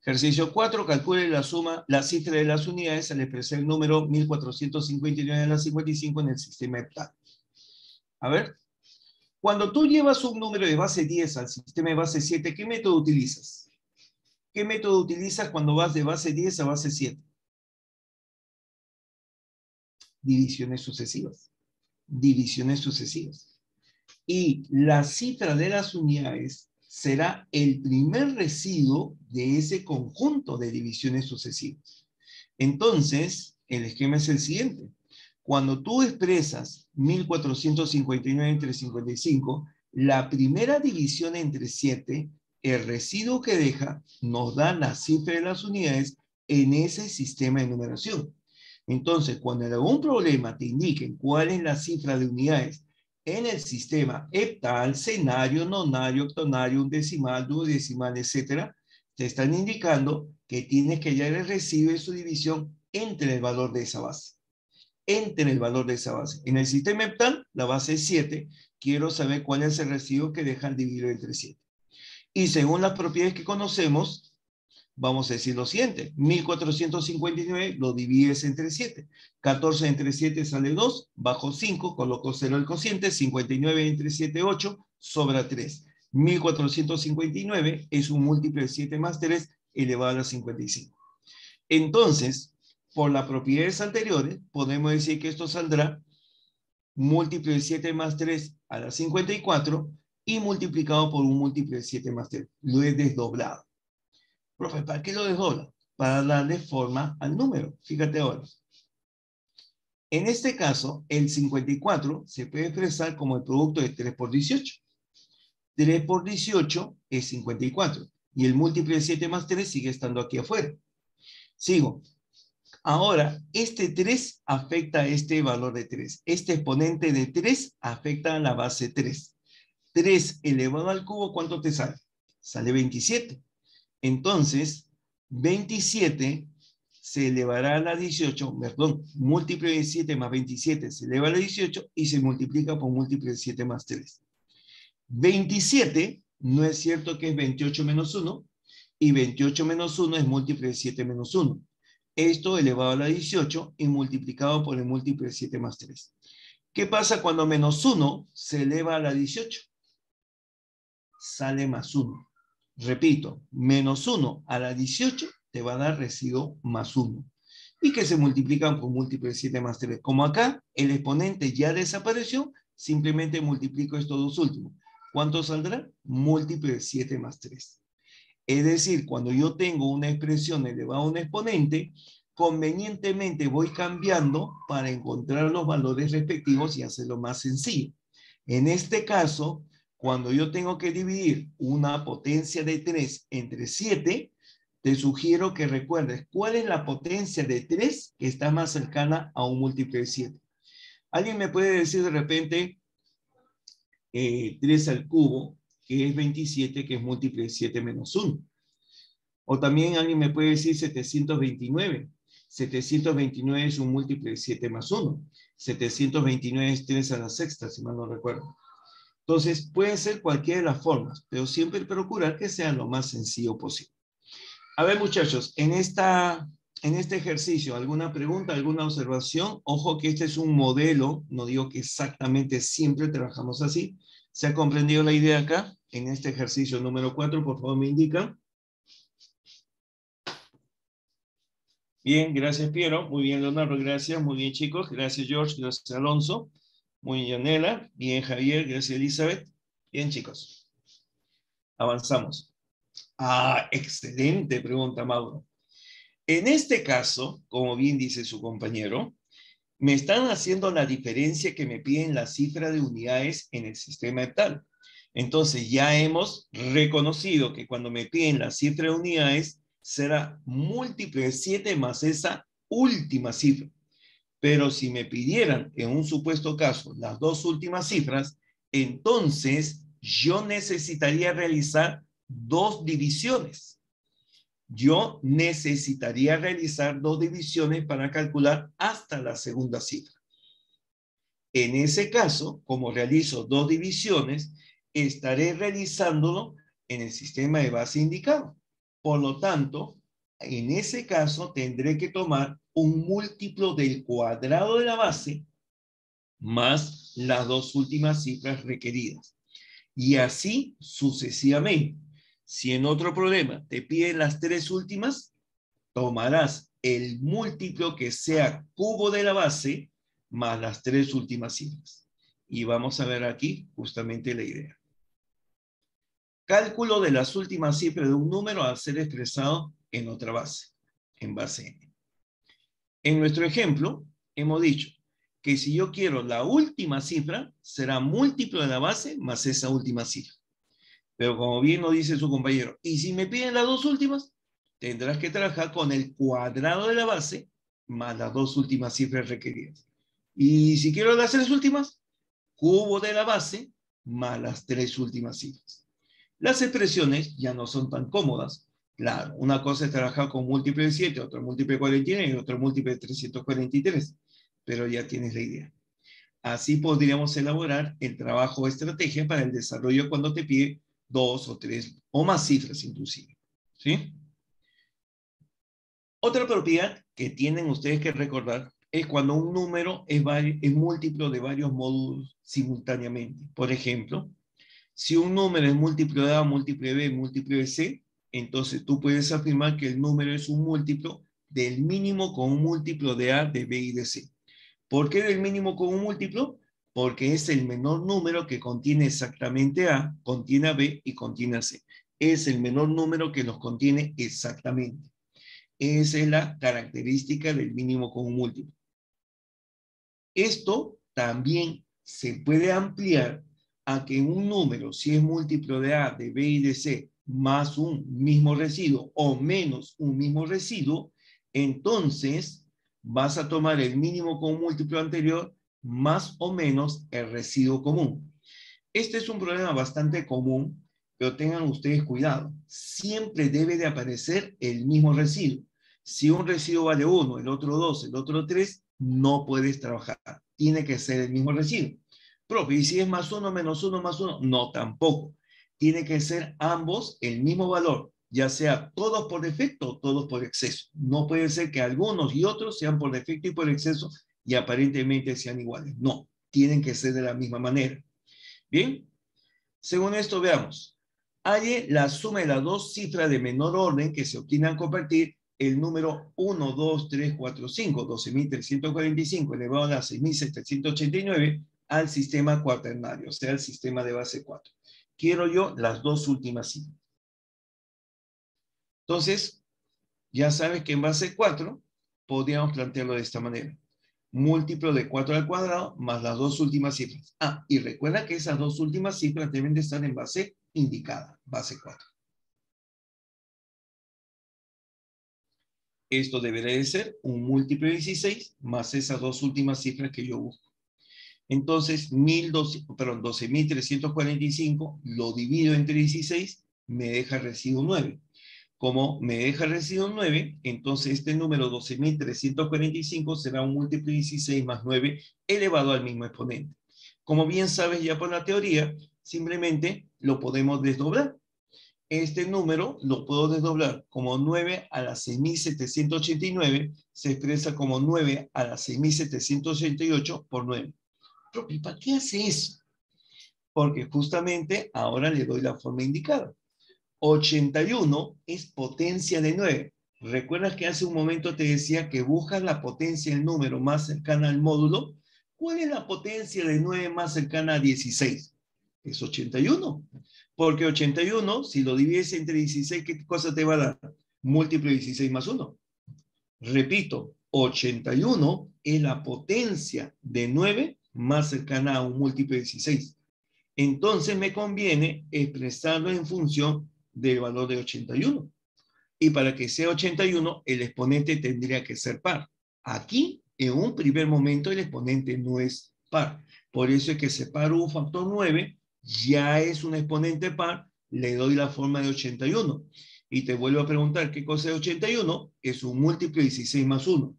Ejercicio 4, calcule la cifra de las unidades al expresar el número 1459 a la 55 en el sistema heptadecimal. A ver, cuando tú llevas un número de base 10 al sistema de base 7, ¿qué método utilizas? ¿Qué método utilizas cuando vas de base 10 a base 7? Divisiones sucesivas. Divisiones sucesivas. Y la cifra de las unidades será el primer residuo de ese conjunto de divisiones sucesivas. Entonces, el esquema es el siguiente. Cuando tú expresas 1459 entre 55, la primera división entre 7, el residuo que deja, nos da la cifra de las unidades en ese sistema de numeración. Entonces, cuando en algún problema te indiquen cuál es la cifra de unidades en el sistema heptal, cenario, nonario, octonario, undecimal, duodecimal, etcétera, te están indicando que tienes que hallar el residuo de su división entre el valor de esa base. Entre el valor de esa base. En el sistema heptal, la base es 7. Quiero saber cuál es el residuo que dejan dividido entre 7. Y según las propiedades que conocemos, vamos a decir lo siguiente. 1459 lo divides entre 7. 14 entre 7 sale 2, bajo 5, coloco 0 el cociente, 59 entre 7, 8, sobra 3. 1459 es un múltiplo de 7 más 3 elevado a la 55. Entonces, por las propiedades anteriores, podemos decir que esto saldrá múltiplo de 7 más 3 a la 54 y multiplicado por un múltiplo de 7 más 3. Lo he desdoblado. Profe, ¿para qué lo desdobla? Para darle forma al número. Fíjate ahora. En este caso, el 54 se puede expresar como el producto de 3 por 18. 3 por 18 es 54. Y el múltiplo de 7 más 3 sigue estando aquí afuera. Sigo. Ahora, este 3 afecta a este valor de 3. Este exponente de 3 afecta a la base 3. 3 elevado al cubo, ¿cuánto te sale? Sale 27. Entonces, 27 se elevará a la 18, perdón, múltiplo de 7 más 27 se eleva a la 18 y se multiplica por múltiplo de 7 más 3. 27 no es cierto que es 28 menos 1 y 28 menos 1 es múltiplo de 7 menos 1. Esto elevado a la 18 y multiplicado por el múltiplo de 7 más 3. ¿Qué pasa cuando menos 1 se eleva a la 18? Sale más 1. Repito, menos 1 a la 18 te va a dar residuo más 1. Y que se multiplican por múltiplo de 7 más 3. Como acá el exponente ya desapareció, simplemente multiplico estos dos últimos. ¿Cuánto saldrá? Múltiplo de 7 más 3. Es decir, cuando yo tengo una expresión elevada a un exponente, convenientemente voy cambiando para encontrar los valores respectivos y hacerlo más sencillo. En este caso, cuando yo tengo que dividir una potencia de 3 entre 7, te sugiero que recuerdes cuál es la potencia de 3 que está más cercana a un múltiplo de 7. ¿Alguien me puede decir de repente 3 al cubo, que es 27, que es múltiplo de 7 menos 1? O también alguien me puede decir 729. 729 es un múltiplo de 7 más 1. 729 es 3 a la sexta, si mal no recuerdo. Entonces, puede ser cualquiera de las formas, pero siempre procurar que sea lo más sencillo posible. A ver, muchachos, en este ejercicio, ¿alguna pregunta, alguna observación? Ojo que este es un modelo, no digo que exactamente siempre trabajamos así. ¿Se ha comprendido la idea acá? En este ejercicio número 4, por favor, me indican. Bien, gracias, Piero. Muy bien, Leonardo, gracias. Muy bien, chicos. Gracias, George. Gracias, Alonso. Muy bien, Yanela. Bien, Javier. Gracias, Elizabeth. Bien, chicos. Avanzamos. Ah, excelente pregunta, Mauro. En este caso, como bien dice su compañero, me están haciendo la diferencia que me piden la cifra de unidades en el sistema heptal. Entonces, ya hemos reconocido que cuando me piden la cifra de unidades, será múltiplo de 7 más esa última cifra. Pero si me pidieran, en un supuesto caso, las dos últimas cifras, entonces yo necesitaría realizar dos divisiones. Yo necesitaría realizar dos divisiones para calcular hasta la segunda cifra. En ese caso, como realizo dos divisiones, estaré realizándolo en el sistema de base indicado. Por lo tanto, en ese caso tendré que tomar un múltiplo del cuadrado de la base más las dos últimas cifras requeridas. Y así sucesivamente. Si en otro problema te piden las tres últimas, tomarás el múltiplo que sea cubo de la base más las 3 últimas cifras. Y vamos a ver aquí justamente la idea. Cálculo de las últimas cifras de un número a ser expresado en otra base, en base n. En nuestro ejemplo, hemos dicho que si yo quiero la última cifra, será múltiplo de la base más esa última cifra. Pero como bien nos dice su compañero, y si me piden las dos últimas, tendrás que trabajar con el cuadrado de la base más las dos últimas cifras requeridas. Y si quiero las 3 últimas, cubo de la base más las 3 últimas cifras. Las expresiones ya no son tan cómodas. Claro, una cosa es trabajar con múltiplo de 7, otra múltiplo de 49 y otra múltiplo de 343, pero ya tienes la idea. Así podríamos elaborar el trabajo o estrategia para el desarrollo cuando te pide 2 o 3 o más cifras inclusive. ¿Sí? Otra propiedad que tienen ustedes que recordar es cuando un número es múltiplo de varios módulos simultáneamente. Por ejemplo, si un número es múltiplo de A, múltiplo de B, múltiplo de C, entonces tú puedes afirmar que el número es un múltiplo del mínimo con un múltiplo de A, de B y de C. ¿Por qué del mínimo con un múltiplo? Porque es el menor número que contiene exactamente A, contiene a B y contiene a C. Es el menor número que los contiene exactamente. Esa es la característica del mínimo con un múltiplo. Esto también se puede ampliar a que un número, si es múltiplo de A, de B y de C, más un mismo residuo o menos un mismo residuo, entonces vas a tomar el mínimo con un múltiplo anterior más o menos el residuo común. Este es un problema bastante común, pero tengan ustedes cuidado. Siempre debe de aparecer el mismo residuo. Si un residuo vale 1, el otro 2, el otro 3, no puedes trabajar. Tiene que ser el mismo residuo. Profe, ¿y si es más 1, menos 1, más 1? No, tampoco. Tiene que ser ambos el mismo valor, ya sea todos por defecto o todos por exceso. No puede ser que algunos y otros sean por defecto y por exceso y aparentemente sean iguales. No, tienen que ser de la misma manera. Bien, según esto veamos. Halle la suma de las dos cifras de menor orden que se obtienen al convertir el número 1, 2, 3, 4, 5, 12.345 elevado a la 6.789 al sistema cuaternario, o sea, al sistema de base 4. Quiero yo las dos últimas cifras. Entonces, ya sabes que en base 4 podríamos plantearlo de esta manera. Múltiplo de 4 al cuadrado más las dos últimas cifras. Ah, y recuerda que esas dos últimas cifras deben de estar en base indicada, base 4. Esto debería de ser un múltiplo de 16 más esas dos últimas cifras que yo busco. Entonces, 12.345 lo divido entre 16, me deja residuo 9. Como me deja residuo 9, entonces este número 12.345 será un múltiplo de 16 más 9 elevado al mismo exponente. Como bien sabes ya por la teoría, simplemente lo podemos desdoblar. Este número lo puedo desdoblar como 9 a la 6.789, se expresa como 9 a la 6.788 por 9. ¿Y para qué hace eso? Porque justamente ahora le doy la forma indicada. 81 es potencia de 9. ¿Recuerdas que hace un momento te decía que buscas la potencia del número más cercana al módulo? ¿Cuál es la potencia de 9 más cercana a 16? Es 81. Porque 81, si lo divides entre 16, ¿qué cosa te va a dar? Múltiplo de 16 más 1. Repito, 81 es la potencia de 9 más cercana a un múltiplo de 16. Entonces me conviene expresarlo en función del valor de 81. Y para que sea 81, el exponente tendría que ser par. Aquí, en un primer momento, el exponente no es par. Por eso es que separo un factor 9, ya es un exponente par, le doy la forma de 81. Y te vuelvo a preguntar, ¿qué cosa es 81? Es un múltiplo de 16 más 1.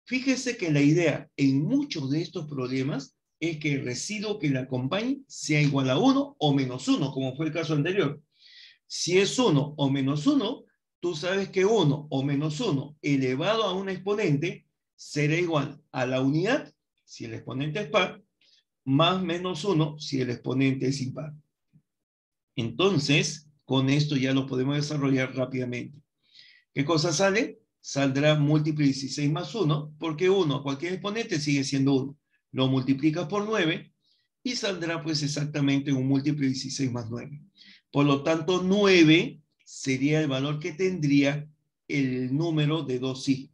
Fíjese que la idea en muchos de estos problemas es que el residuo que le acompañe sea igual a 1 o menos 1, como fue el caso anterior. Si es 1 o menos 1, tú sabes que 1 o menos 1 elevado a un exponente será igual a la unidad, si el exponente es par, más menos 1 si el exponente es impar. Entonces, con esto ya lo podemos desarrollar rápidamente. ¿Qué cosa sale? saldrá múltiplo de 16 más 1, porque 1, cualquier exponente sigue siendo 1. Lo multiplicas por 9 y saldrá pues exactamente un múltiplo de 16 más 9. Por lo tanto, 9 sería el valor que tendría el número de dos cifras.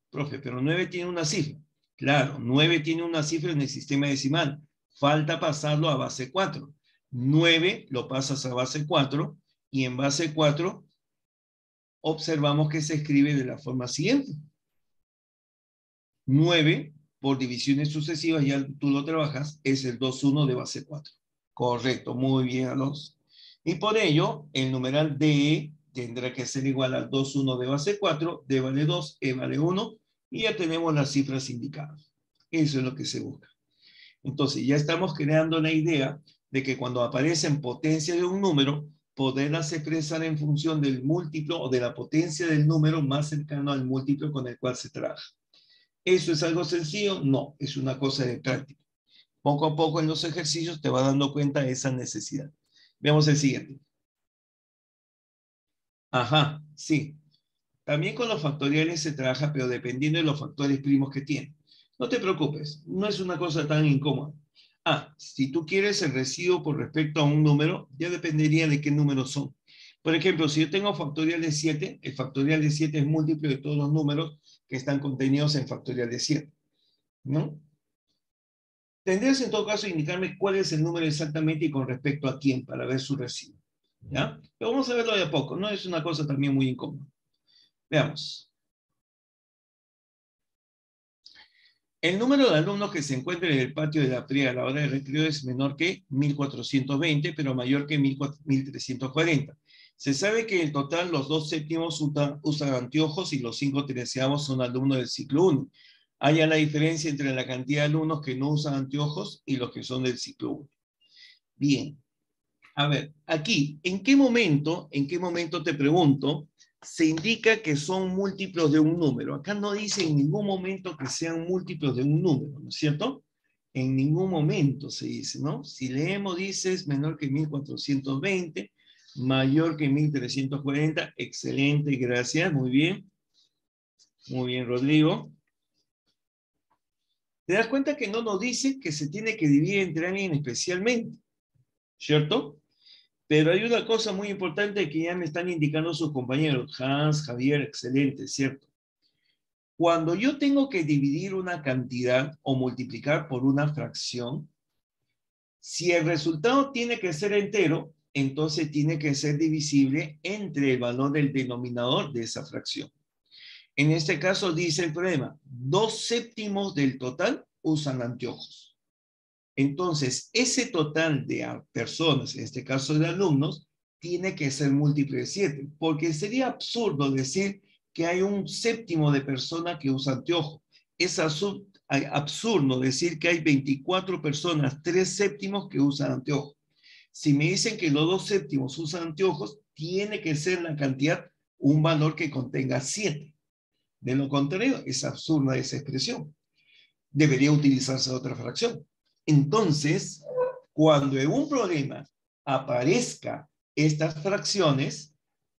Profe, pero 9 tiene una cifra. Claro, 9 tiene una cifra en el sistema decimal. Falta pasarlo a base 4. 9 lo pasas a base 4 y en base 4 observamos que se escribe de la forma siguiente. 9 por divisiones sucesivas, ya tú lo trabajas, es el 2,1 de base 4. Correcto, muy bien, Alonso. Y por ello, el numeral DE tendrá que ser igual al 2,1 de base 4, D vale 2, E vale 1, y ya tenemos las cifras indicadas. Eso es lo que se busca. Entonces, ya estamos creando la idea de que cuando aparecen potencias de un número, poderlas expresar en función del múltiplo o de la potencia del número más cercano al múltiplo con el cual se trabaja. ¿Eso es algo sencillo? No, es una cosa de práctica. Poco a poco en los ejercicios te vas dando cuenta de esa necesidad. Veamos el siguiente. Ajá, sí. También con los factoriales se trabaja, pero dependiendo de los factores primos que tiene. No te preocupes, no es una cosa tan incómoda. Si tú quieres el residuo con respecto a un número, ya dependería de qué números son. Por ejemplo, si yo tengo factorial de 7, el factorial de 7 es múltiplo de todos los números que están contenidos en factorial de 7. ¿No? Tendrías en todo caso indicarme cuál es el número exactamente y con respecto a quién para ver su residuo. ¿Ya? Pero vamos a verlo de a poco, no es una cosa también muy incómoda. Veamos. El número de alumnos que se encuentran en el patio de la primaria a la hora de recreo es menor que 1420, pero mayor que 1340. Se sabe que en total los 2 séptimos usan anteojos y los 5 treceavos son alumnos del ciclo 1. Haya la diferencia entre la cantidad de alumnos que no usan anteojos y los que son del ciclo 1. Bien. A ver, aquí, ¿en qué momento te pregunto, se indica que son múltiplos de un número? Acá no dice en ningún momento que sean múltiplos de un número, ¿no es cierto? En ningún momento se dice, ¿no? Si leemos, dice es menor que 1420, mayor que 1340, excelente, gracias, muy bien, Rodrigo. ¿Te das cuenta que no nos dice que se tiene que dividir entre alguien especialmente? ¿Cierto? Pero hay una cosa muy importante que ya me están indicando sus compañeros. Hans, Javier, excelente, ¿cierto? Cuando yo tengo que dividir una cantidad o multiplicar por una fracción, si el resultado tiene que ser entero, entonces tiene que ser divisible entre el valor del denominador de esa fracción. En este caso dice el problema, 2 séptimos del total usan anteojos. Entonces, ese total de personas, en este caso de alumnos, tiene que ser múltiplo de 7, porque sería absurdo decir que hay un séptimo de personas que usan anteojos. Es absurdo decir que hay 24 personas, 3 séptimos que usan anteojos. Si me dicen que los 2 séptimos usan anteojos, tiene que ser la cantidad, un valor que contenga 7. De lo contrario, es absurda esa expresión. Debería utilizarse otra fracción. Entonces, cuando en un problema aparezca estas fracciones,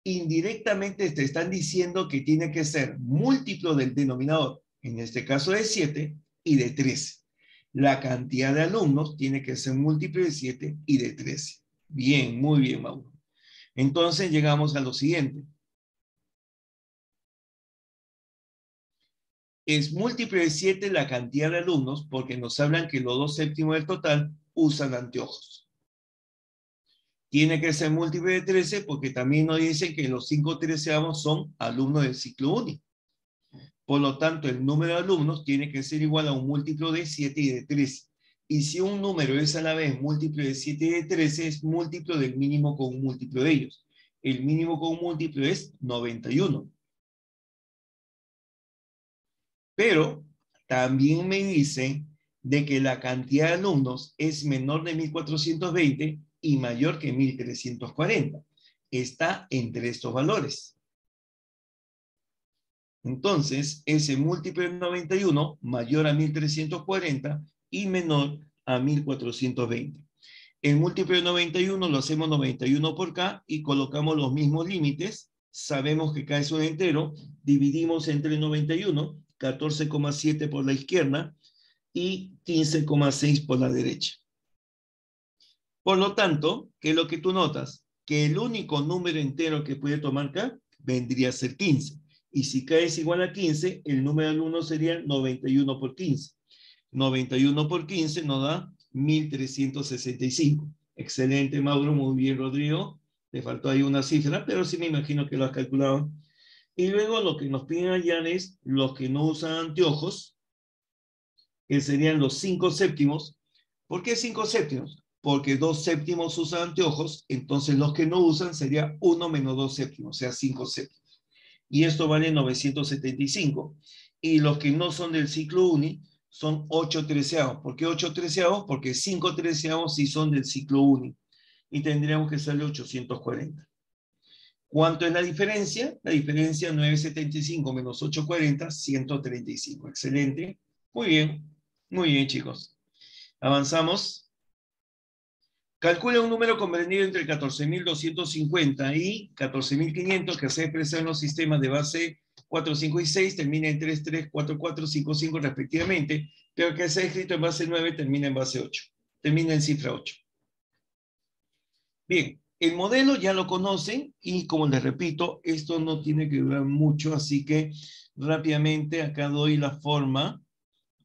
indirectamente te están diciendo que tiene que ser múltiplo del denominador, en este caso de 7 y de 13. La cantidad de alumnos tiene que ser múltiplo de 7 y de 13. Bien, muy bien, Mauro. Entonces llegamos a lo siguiente. Es múltiplo de 7 la cantidad de alumnos porque nos hablan que los 2 séptimos del total usan anteojos. Tiene que ser múltiplo de 13 porque también nos dicen que los 5 treceavos son alumnos del ciclo único. Por lo tanto, el número de alumnos tiene que ser igual a un múltiplo de 7 y de 13. Y si un número es a la vez múltiplo de 7 y de 13, es múltiplo del mínimo con un múltiplo de ellos. El mínimo con un múltiplo es 91. Pero también me dice de que la cantidad de alumnos es menor de 1420 y mayor que 1340. Está entre estos valores. Entonces, ese múltiplo de 91 mayor a 1340 y menor a 1420. El múltiplo de 91 lo hacemos 91 por K y colocamos los mismos límites sabemos que K es un entero, dividimos entre 91, 14,7 por la izquierda y 15,6 por la derecha. Por lo tanto, ¿qué es lo que tú notas? Que el único número entero que puede tomar K vendría a ser 15. Y si K es igual a 15, el número al 1 sería 91 por 15. 91 por 15 nos da 1365. Excelente, Mauro, muy bien, Rodrigo. Te faltó ahí una cifra, pero sí me imagino que lo has calculado. Y luego lo que nos piden hallar es los que no usan anteojos, que serían los 5 séptimos. ¿Por qué 5 séptimos? Porque 2 séptimos usan anteojos, entonces los que no usan sería 1 menos 2 séptimos, o sea, 5 séptimos. Y esto vale 975. Y los que no son del ciclo uni son 8 treceavos. ¿Por qué 8 treceavos? Porque 5 treceavos sí son del ciclo uni. Y tendríamos que salir 840. ¿Cuánto es la diferencia? La diferencia 975 menos 840, 135. Excelente. Muy bien, chicos. Avanzamos. Calcula un número comprendido entre 14.250 y 14.500 que se expresa en los sistemas de base 4, 5 y 6, termina en 3, 3, 4, 4, 5, 5 respectivamente, pero que se ha escrito en base 9 termina en base 8. Termina en cifra 8. Bien, el modelo ya lo conocen y como les repito, esto no tiene que durar mucho, así que rápidamente acá doy la forma.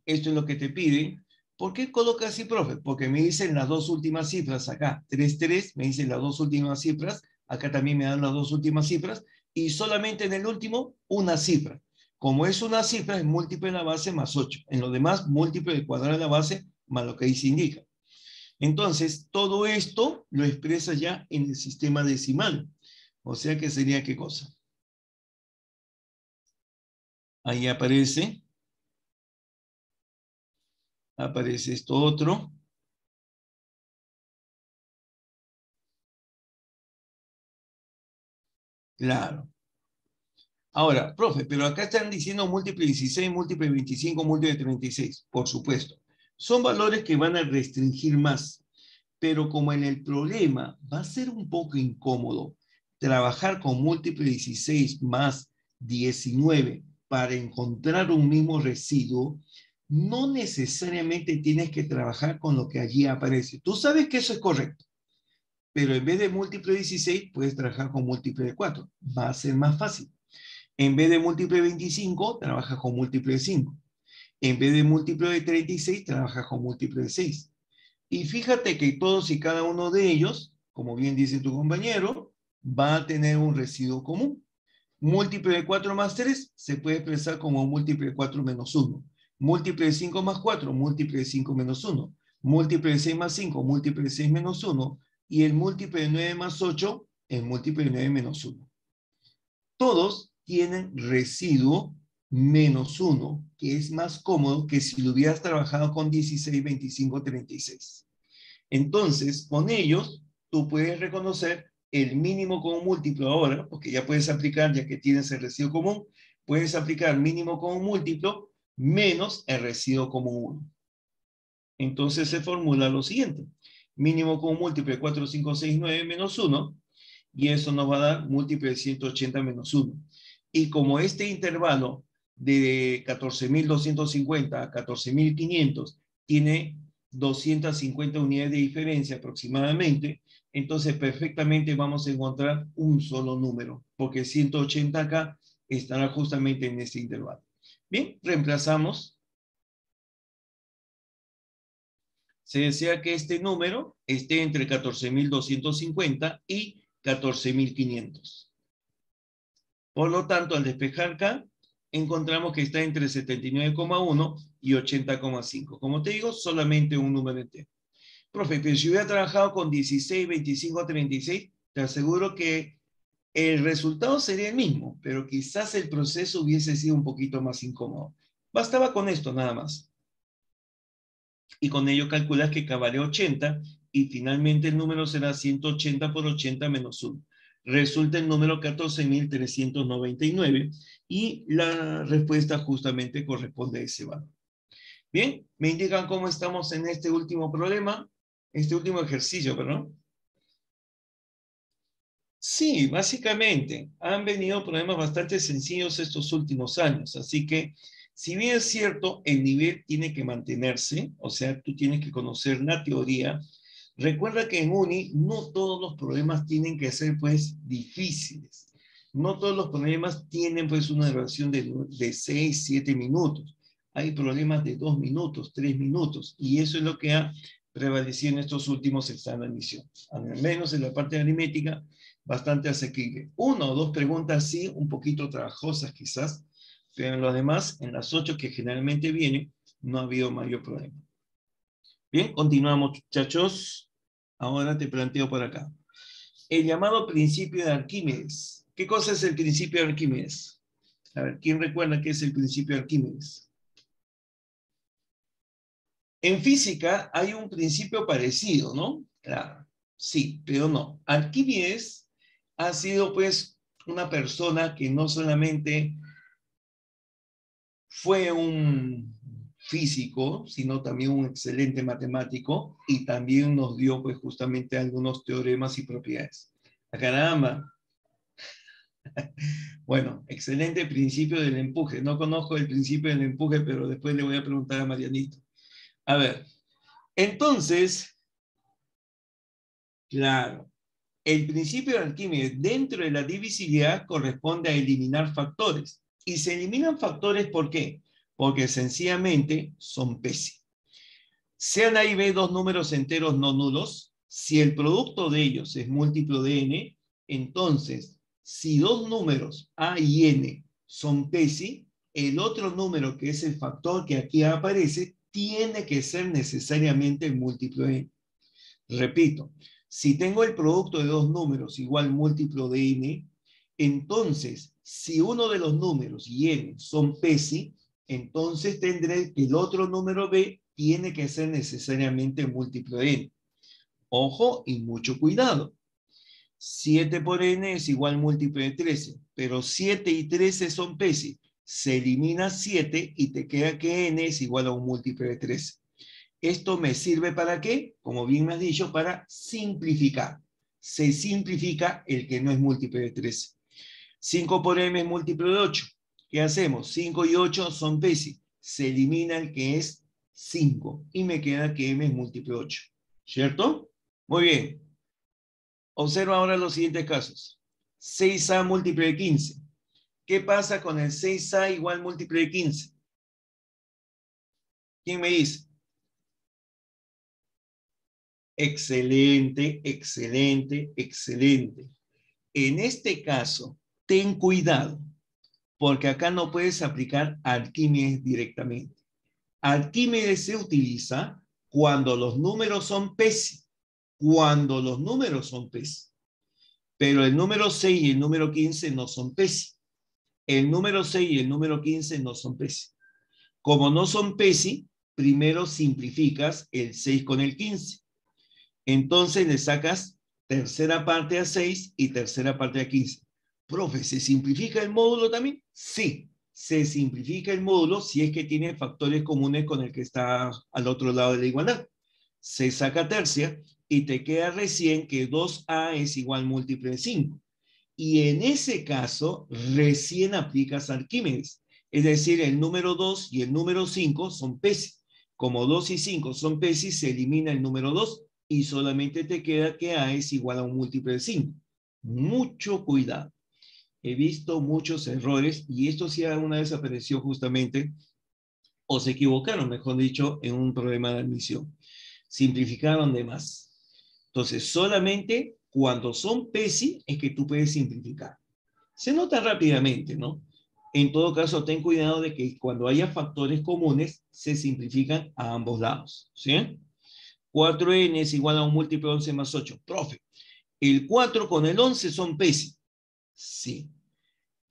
Esto es lo que te piden. ¿Por qué coloca así, profe? Porque me dicen las dos últimas cifras acá. 3, 3, me dicen las dos últimas cifras. Acá también me dan las dos últimas cifras. Y solamente en el último, una cifra. Como es una cifra, es múltiplo de la base más 8. En lo demás, múltiplo del cuadrado de la base más lo que ahí se indica. Entonces, todo esto lo expresa ya en el sistema decimal. O sea que sería ¿qué cosa? Ahí aparece esto otro. Claro. Ahora, profe, pero acá están diciendo múltiple 16, múltiple 25, múltiple 36. Por supuesto. Son valores que van a restringir más. Pero como en el problema va a ser un poco incómodo trabajar con múltiple 16 más 19 para encontrar un mismo residuo, no necesariamente tienes que trabajar con lo que allí aparece. Tú sabes que eso es correcto, pero en vez de múltiple 16 puedes trabajar con múltiple de 4. Va a ser más fácil. En vez de múltiple 25, trabajas con múltiple de 5. En vez de múltiplo de 36, trabajas con múltiplo de 6. Y fíjate que todos y cada uno de ellos, como bien dice tu compañero, va a tener un residuo común. Múltiplo de 4 más 3 se puede expresar como múltiplo de 4 menos 1. Múltiplo de 5 más 4, múltiplo de 5 menos 1. Múltiplo de 6 más 5, múltiplo de 6 menos 1. Y el múltiplo de 9 más 8, el múltiplo de 9 menos 1. Todos tienen residuo menos 1, que es más cómodo que si lo hubieras trabajado con 16, 25, 36. Entonces, con ellos, tú puedes reconocer el mínimo como múltiplo ahora, porque ya puedes aplicar, ya que tienes el residuo común, puedes aplicar mínimo como múltiplo menos el residuo común 1. Entonces se formula lo siguiente. Mínimo como múltiplo de 4, 5, 6, 9 menos 1, y eso nos va a dar múltiplo de 180 menos 1. Y como este intervalo de 14.250 a 14.500 tiene 250 unidades de diferencia aproximadamente, entonces perfectamente vamos a encontrar un solo número, porque 180 acá estará justamente en este intervalo. Bien, reemplazamos. Se desea que este número esté entre 14.250 y 14.500. Por lo tanto, al despejar acá, encontramos que está entre 79,1 y 80,5. Como te digo, solamente un número entero. Profe, pero si hubiera trabajado con 16, 25, 36, te aseguro que el resultado sería el mismo, pero quizás el proceso hubiese sido un poquito más incómodo. Bastaba con esto nada más. Y con ello calculas que acabaré 80 y finalmente el número será 180 por 80 menos 1. Resulta el número 14.399 y la respuesta justamente corresponde a ese valor. Bien, me indican cómo estamos en este último problema, este último ejercicio, perdón. Sí, básicamente han venido problemas bastante sencillos estos últimos años, así que si bien es cierto, el nivel tiene que mantenerse, o sea, tú tienes que conocer la teoría, recuerda que en Uni no todos los problemas tienen que ser pues difíciles, no todos los problemas tienen pues una duración de 6, 7 minutos, hay problemas de 2 minutos, 3 minutos, y eso es lo que ha prevalecido en estos últimos exámenes de admisión, al menos en la parte aritmética bastante asequible. Una o dos preguntas sí, un poquito trabajosas quizás, pero en lo demás, en las 8 que generalmente vienen, no ha habido mayor problema. Bien, continuamos, muchachos. Ahora te planteo por acá. El llamado principio de Arquímedes. ¿Qué cosa es el principio de Arquímedes? A ver, ¿quién recuerda qué es el principio de Arquímedes? En física hay un principio parecido, ¿no? Claro, sí, pero no. Arquímedes ha sido pues una persona que no solamente fue un físico, sino también un excelente matemático y también nos dio pues justamente algunos teoremas y propiedades. ¡A caramba! Bueno, excelente principio del empuje. No conozco el principio del empuje, pero después le voy a preguntar a Marianito. A ver, entonces, claro, el principio de Arquímedes dentro de la divisibilidad corresponde a eliminar factores. Y se eliminan factores, ¿por qué? Porque sencillamente son pésimos. Sean A y B dos números enteros no nulos, si el producto de ellos es múltiplo de n, entonces, si dos números A y n son PESI, el otro número que es el factor que aquí aparece tiene que ser necesariamente el múltiplo de n. Repito, si tengo el producto de dos números igual múltiplo de n, entonces, si uno de los números y n son PESI, entonces tendré que el otro número b tiene que ser necesariamente múltiplo de n. Ojo y mucho cuidado. 7 por n es igual múltiplo de 13, pero 7 y 13 son PESI. Se elimina 7 y te queda que n es igual a un múltiplo de 13. ¿Esto me sirve para qué? Como bien me has dicho, para simplificar. Se simplifica el que no es múltiplo de 13. 5 por m es múltiplo de 8. ¿Qué hacemos? 5 y 8 son PESI. Se elimina el que es 5 y me queda que m es múltiplo de 8. ¿Cierto? Muy bien. Observa ahora los siguientes casos. 6a múltiplo de 15. ¿Qué pasa con el 6a igual múltiplo de 15? ¿Quién me dice? Excelente, excelente, excelente. En este caso, ten cuidado, porque acá no puedes aplicar Arquímedes directamente. Arquímedes se utiliza cuando los números son PESI, cuando los números son PESI. Pero el número 6 y el número 15 no son PESI. El número 6 y el número 15 no son PESI. Como no son PESI, primero simplificas el 6 con el 15. Entonces le sacas tercera parte a 6 y tercera parte a 15. Profe, ¿se simplifica el módulo también? Sí, se simplifica el módulo si es que tiene factores comunes con el que está al otro lado de la igualdad. Se saca tercia y te queda recién que 2a es igual múltiplo de 5. Y en ese caso, recién aplicas Arquímedes. Es decir, el número 2 y el número 5 son PESI. Como 2 y 5 son PESI, se elimina el número 2 y solamente te queda que A es igual a un múltiplo de 5. Mucho cuidado. He visto muchos errores y esto sí alguna vez apareció justamente, o se equivocaron, mejor dicho, en un problema de admisión. Simplificaron de más. Entonces, solamente cuando son PESI es que tú puedes simplificar. Se nota rápidamente, ¿no? En todo caso, ten cuidado de que cuando haya factores comunes, se simplifican a ambos lados, ¿sí? 4n es igual a un múltiplo de 11 más 8. Profe, ¿el 4 con el 11 son PESI? Sí.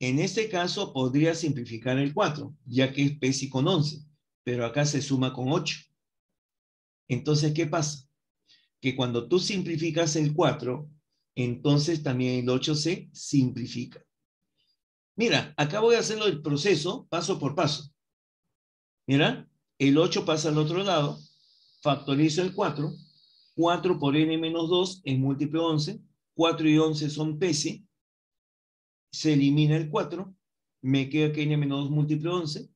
En este caso, podría simplificar el 4, ya que es PESI con 11, pero acá se suma con 8. Entonces, ¿qué pasa? Que cuando tú simplificas el 4, entonces también el 8 se simplifica. Mira, acá voy a hacerlo el proceso paso por paso. Mira, el 8 pasa al otro lado, factorizo el 4, 4 por n menos 2 es múltiplo de 11, 4 y 11 son PESI, se elimina el 4, me queda que n menos 2 múltiplo de 11,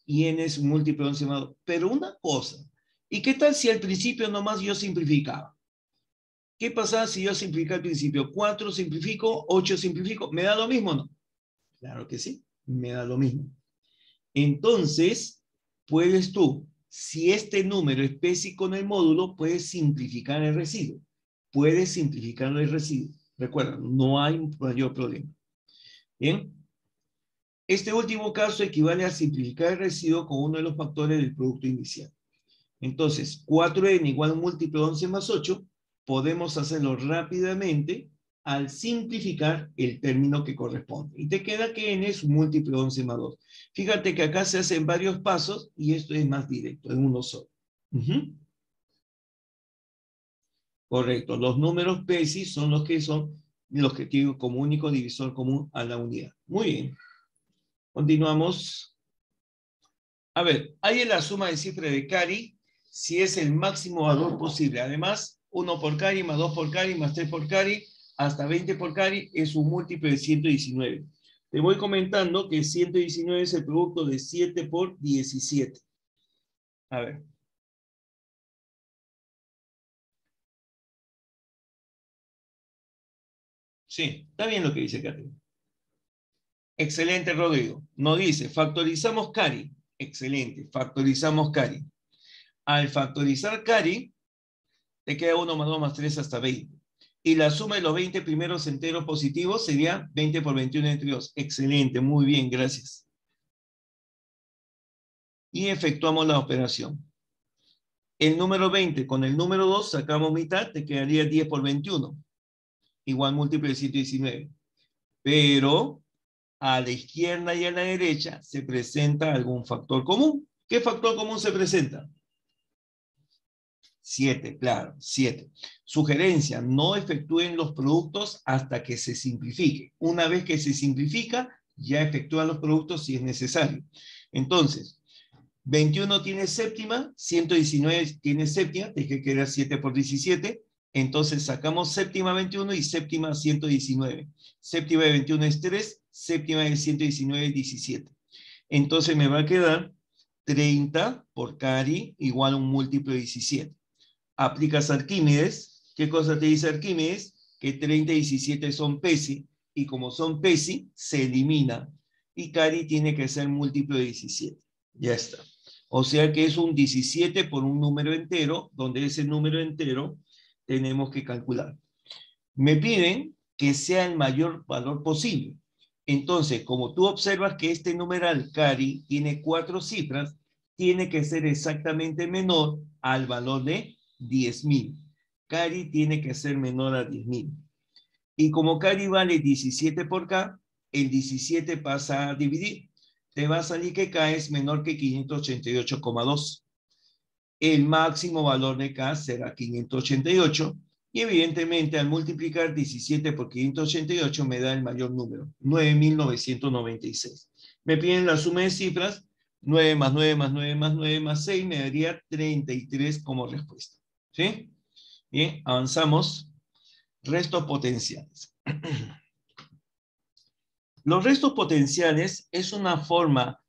y n es un múltiplo de 11 más 2. Pero una cosa, ¿y qué tal si al principio nomás yo simplificaba? ¿Qué pasa si yo simplifico al principio? 4 simplifico, 8 simplifico, ¿me da lo mismo o no? Claro que sí, me da lo mismo. Entonces, puedes tú, si este número es PESI con el módulo, puedes simplificar el residuo. Puedes simplificar el residuo. Recuerda, no hay un mayor problema. Bien. Este último caso equivale a simplificar el residuo con uno de los factores del producto inicial. Entonces, 4n igual a un múltiplo de 11 más 8, podemos hacerlo rápidamente al simplificar el término que corresponde. Y te queda que n es un múltiplo de 11 más 2. Fíjate que acá se hacen varios pasos y esto es más directo, en uno solo. Correcto. Los números PESI son los que tienen como único divisor común a la unidad. Muy bien. Continuamos. A ver, hay en la suma de cifras de Cari si es el máximo valor posible. Además, 1 por Cari más 2 por Cari más 3 por Cari hasta 20 por Cari es un múltiplo de 119. Te voy comentando que 119 es el producto de 7 por 17. A ver. Sí, está bien lo que dice Catherine. Excelente, Rodrigo. Nos dice, factorizamos Cari. Excelente, factorizamos Cari. Al factorizar Cari, te queda 1 más 2 más 3 hasta 20. Y la suma de los 20 primeros enteros positivos sería 20 por 21 entre 2. Excelente, muy bien, gracias. Y efectuamos la operación. El número 20 con el número 2 sacamos mitad, te quedaría 10 por 21. Igual múltiplo de 119. Pero a la izquierda y a la derecha se presenta algún factor común. ¿Qué factor común se presenta? 7, claro, 7. Sugerencia, no efectúen los productos hasta que se simplifique. Una vez que se simplifica, ya efectúan los productos si es necesario. Entonces, 21 tiene séptima, 119 tiene séptima, dije que era 7 por 17, entonces sacamos séptima 21 y séptima 119. Séptima de 21 es 3, séptima de 119 es 17. Entonces me va a quedar 30 por Cari igual a un múltiplo de 17. Aplicas Arquímedes. ¿Qué cosa te dice Arquímedes? Que 30 y 17 son PESI, y como son PESI, se elimina. Y Cari tiene que ser múltiplo de 17. Ya está. O sea que es un 17 por un número entero, donde ese número entero tenemos que calcular. Me piden que sea el mayor valor posible. Entonces, como tú observas que este numeral Cari tiene 4 cifras, tiene que ser exactamente menor al valor de 10.000. Cari tiene que ser menor a 10.000. Y como Cari vale 17 por K, el 17 pasa a dividir. Te va a salir que K es menor que 588,2. El máximo valor de K será 588. Y evidentemente al multiplicar 17 por 588 me da el mayor número, 9.996. Me piden la suma de cifras, 9 más 9 más 9 más 9 más 6 me daría 33 como respuesta. ¿Sí? Bien, avanzamos. Restos potenciales. Los restos potenciales es una forma,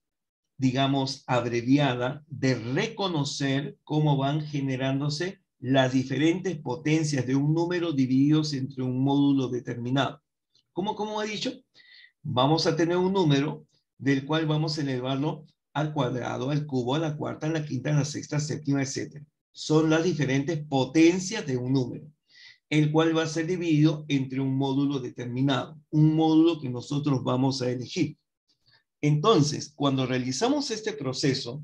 digamos, abreviada de reconocer cómo van generándose las diferentes potencias de un número divididos entre un módulo determinado. ¿Cómo he dicho? Vamos a tener un número del cual vamos a elevarlo al cuadrado, al cubo, a la cuarta, a la quinta, a la sexta, séptima, etc. Son las diferentes potencias de un número, el cual va a ser dividido entre un módulo determinado, un módulo que nosotros vamos a elegir. Entonces, cuando realizamos este proceso,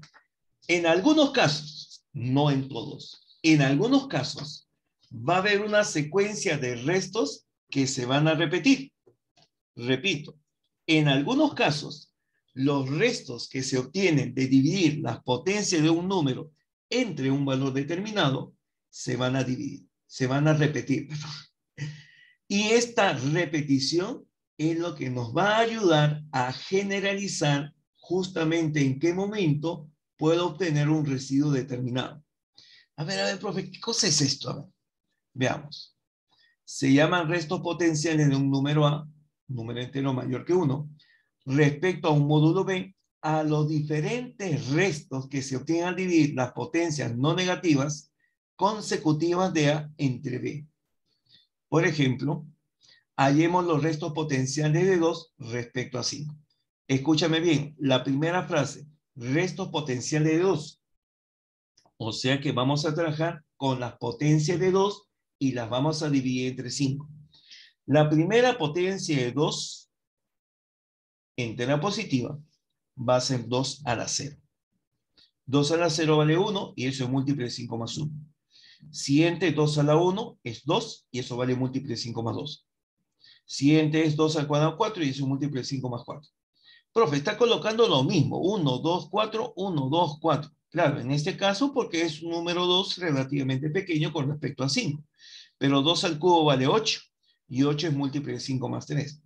en algunos casos, no en todos, en algunos casos, va a haber una secuencia de restos que se van a repetir. Repito, en algunos casos, los restos que se obtienen de dividir las potencias de un número entre un valor determinado se van a dividir, se van a repetir. Y esta repetición es lo que nos va a ayudar a generalizar justamente en qué momento puedo obtener un residuo determinado. A ver, profe, ¿qué cosa es esto? A ver, veamos. Se llaman restos potenciales de un número A, un número entero mayor que 1, respecto a un módulo B, a los diferentes restos que se obtienen al dividir las potencias no negativas consecutivas de A entre B. Por ejemplo, hallemos los restos potenciales de 2 respecto a 5. Escúchame bien, la primera frase, restos potenciales de 2. O sea que vamos a trabajar con las potencias de 2 y las vamos a dividir entre 5. La primera potencia de 2, entera positiva, va a ser 2 a la 0. 2 a la 0 vale 1 y eso es múltiplo de 5 más 1. Siguiente 2 a la 1 es 2 y eso vale múltiplo de 5 más 2. Siguiente es 2 al cuadrado 4 y eso es múltiplo de 5 más 4. Profe, está colocando lo mismo. 1, 2, 4, 1, 2, 4. Claro, en este caso porque es un número 2 relativamente pequeño con respecto a 5. Pero 2 al cubo vale 8 y 8 es múltiplo de 5 más 3.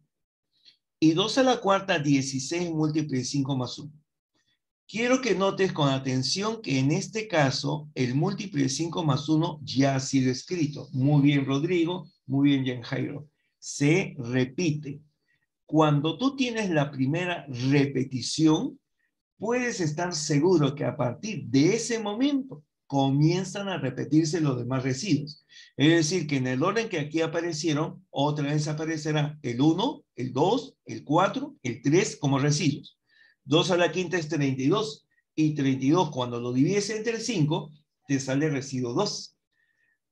Y 2 a la cuarta, 16 múltiplo de 5 más 1. Quiero que notes con atención que en este caso el múltiplo de 5 más 1 ya ha sido escrito. Muy bien, Rodrigo. Muy bien, Jan Jairo. Se repite. Cuando tú tienes la primera repetición, puedes estar seguro que a partir de ese momento comienzan a repetirse los demás residuos. Es decir, que en el orden que aquí aparecieron, otra vez aparecerá el 1, el 2, el 4, el 3 como residuos. 2 a la quinta es 32, y 32 cuando lo divides entre 5, te sale residuo 2.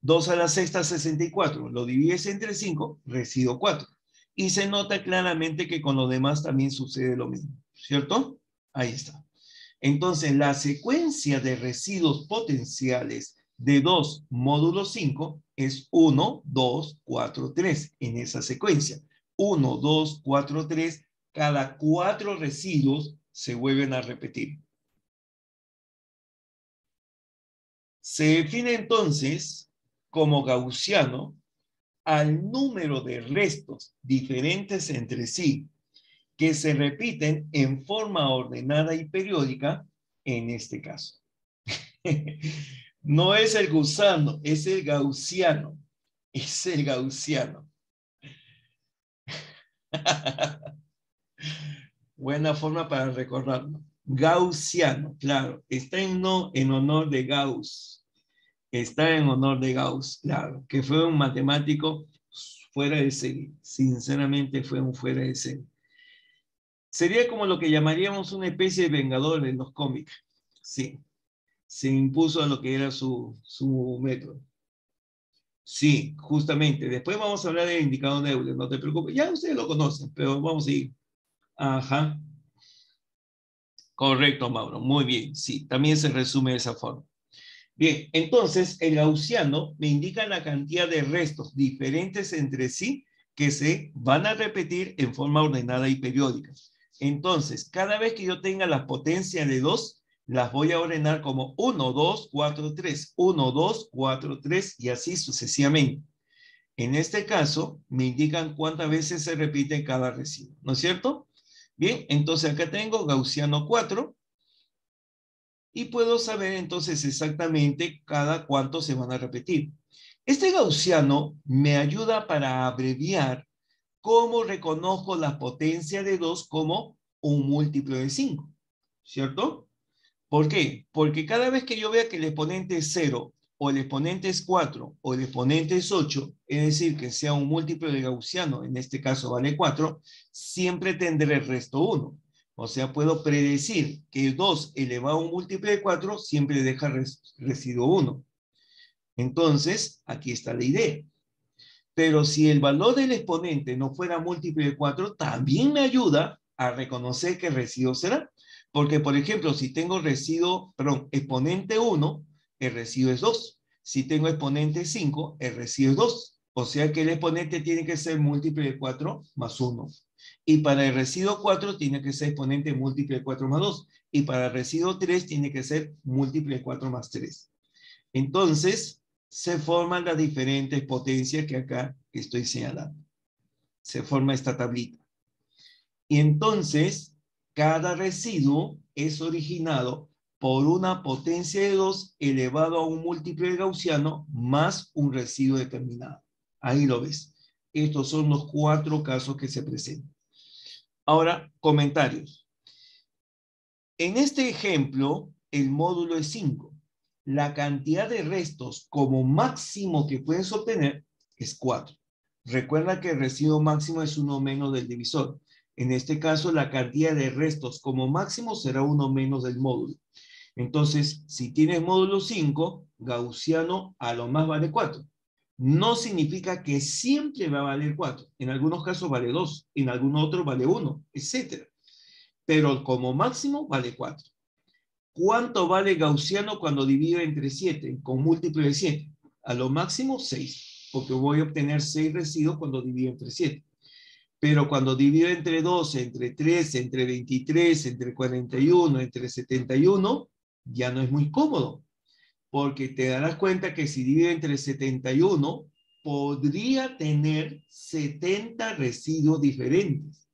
2 a la sexta, 64, lo divides entre 5, residuo 4. Y se nota claramente que con los demás también sucede lo mismo, ¿cierto? Ahí está. Entonces, la secuencia de residuos potenciales de 2 módulo 5 es 1, 2, 4, 3, en esa secuencia. 1, 2, 4, 3, cada 4 residuos se vuelven a repetir. Se define entonces como gaussiano al número de restos diferentes entre sí que se repiten en forma ordenada y periódica en este caso. No es el gusano, es el gaussiano. Es el gaussiano. Buena forma para recordarlo. Gaussiano, claro. Está en honor de Gauss. Está en honor de Gauss, claro. Que fue un matemático fuera de serie. Sinceramente fue un fuera de serie. Sería como lo que llamaríamos una especie de vengador en los cómics. Sí. Se impuso a lo que era su método. Sí, justamente. Después vamos a hablar del indicador de Euler, no te preocupes. Ya ustedes lo conocen, pero vamos a ir. Ajá. Correcto, Mauro. Muy bien. Sí, también se resume de esa forma. Bien, entonces el gaussiano me indica la cantidad de restos diferentes entre sí que se van a repetir en forma ordenada y periódica. Entonces, cada vez que yo tenga las potencias de 2, las voy a ordenar como 1, 2, 4, 3, 1, 2, 4, 3 y así sucesivamente. En este caso, me indican cuántas veces se repite cada residuo, ¿no es cierto? Bien, entonces acá tengo gaussiano 4 y puedo saber entonces exactamente cada cuánto se van a repetir. Este gaussiano me ayuda para abreviar cómo reconozco la potencia de 2 como un múltiplo de 5, ¿cierto? ¿Por qué? Porque cada vez que yo vea que el exponente es 0, o el exponente es 4, o el exponente es 8, es decir, que sea un múltiplo de gaussiano, en este caso vale 4, siempre tendré el resto 1. O sea, puedo predecir que 2 elevado a un múltiplo de 4 siempre deja residuo 1. Entonces, aquí está la idea. Pero si el valor del exponente no fuera múltiplo de 4, también me ayuda a reconocer qué residuo será. Porque, por ejemplo, si tengo exponente 1, el residuo es 2. Si tengo exponente 5, el residuo es 2. O sea que el exponente tiene que ser múltiplo de 4 más 1. Y para el residuo 4 tiene que ser exponente múltiplo de 4 más 2. Y para el residuo 3 tiene que ser múltiplo de 4 más 3. Entonces, se forman las diferentes potencias que acá estoy señalando. Se forma esta tablita. Y entonces, cada residuo es originado por una potencia de 2 elevado a un múltiplo de gaussiano más un residuo determinado. Ahí lo ves. Estos son los 4 casos que se presentan. Ahora, comentarios. En este ejemplo, el módulo es 5. La cantidad de restos como máximo que puedes obtener es 4. Recuerda que el residuo máximo es 1 menos del divisor. En este caso, la cantidad de restos como máximo será 1 menos del módulo. Entonces, si tienes módulo 5, gaussiano a lo más vale 4. No significa que siempre va a valer 4. En algunos casos vale 2, en algunos otros vale 1, etc. Pero como máximo vale 4. ¿Cuánto vale gaussiano cuando divido entre 7? Con múltiplo de 7. A lo máximo 6, porque voy a obtener 6 residuos cuando divido entre 7. Pero cuando divido entre 12, entre 13, entre 23, entre 41, entre 71, ya no es muy cómodo, porque te darás cuenta que si divido entre 71, podría tener 70 residuos diferentes.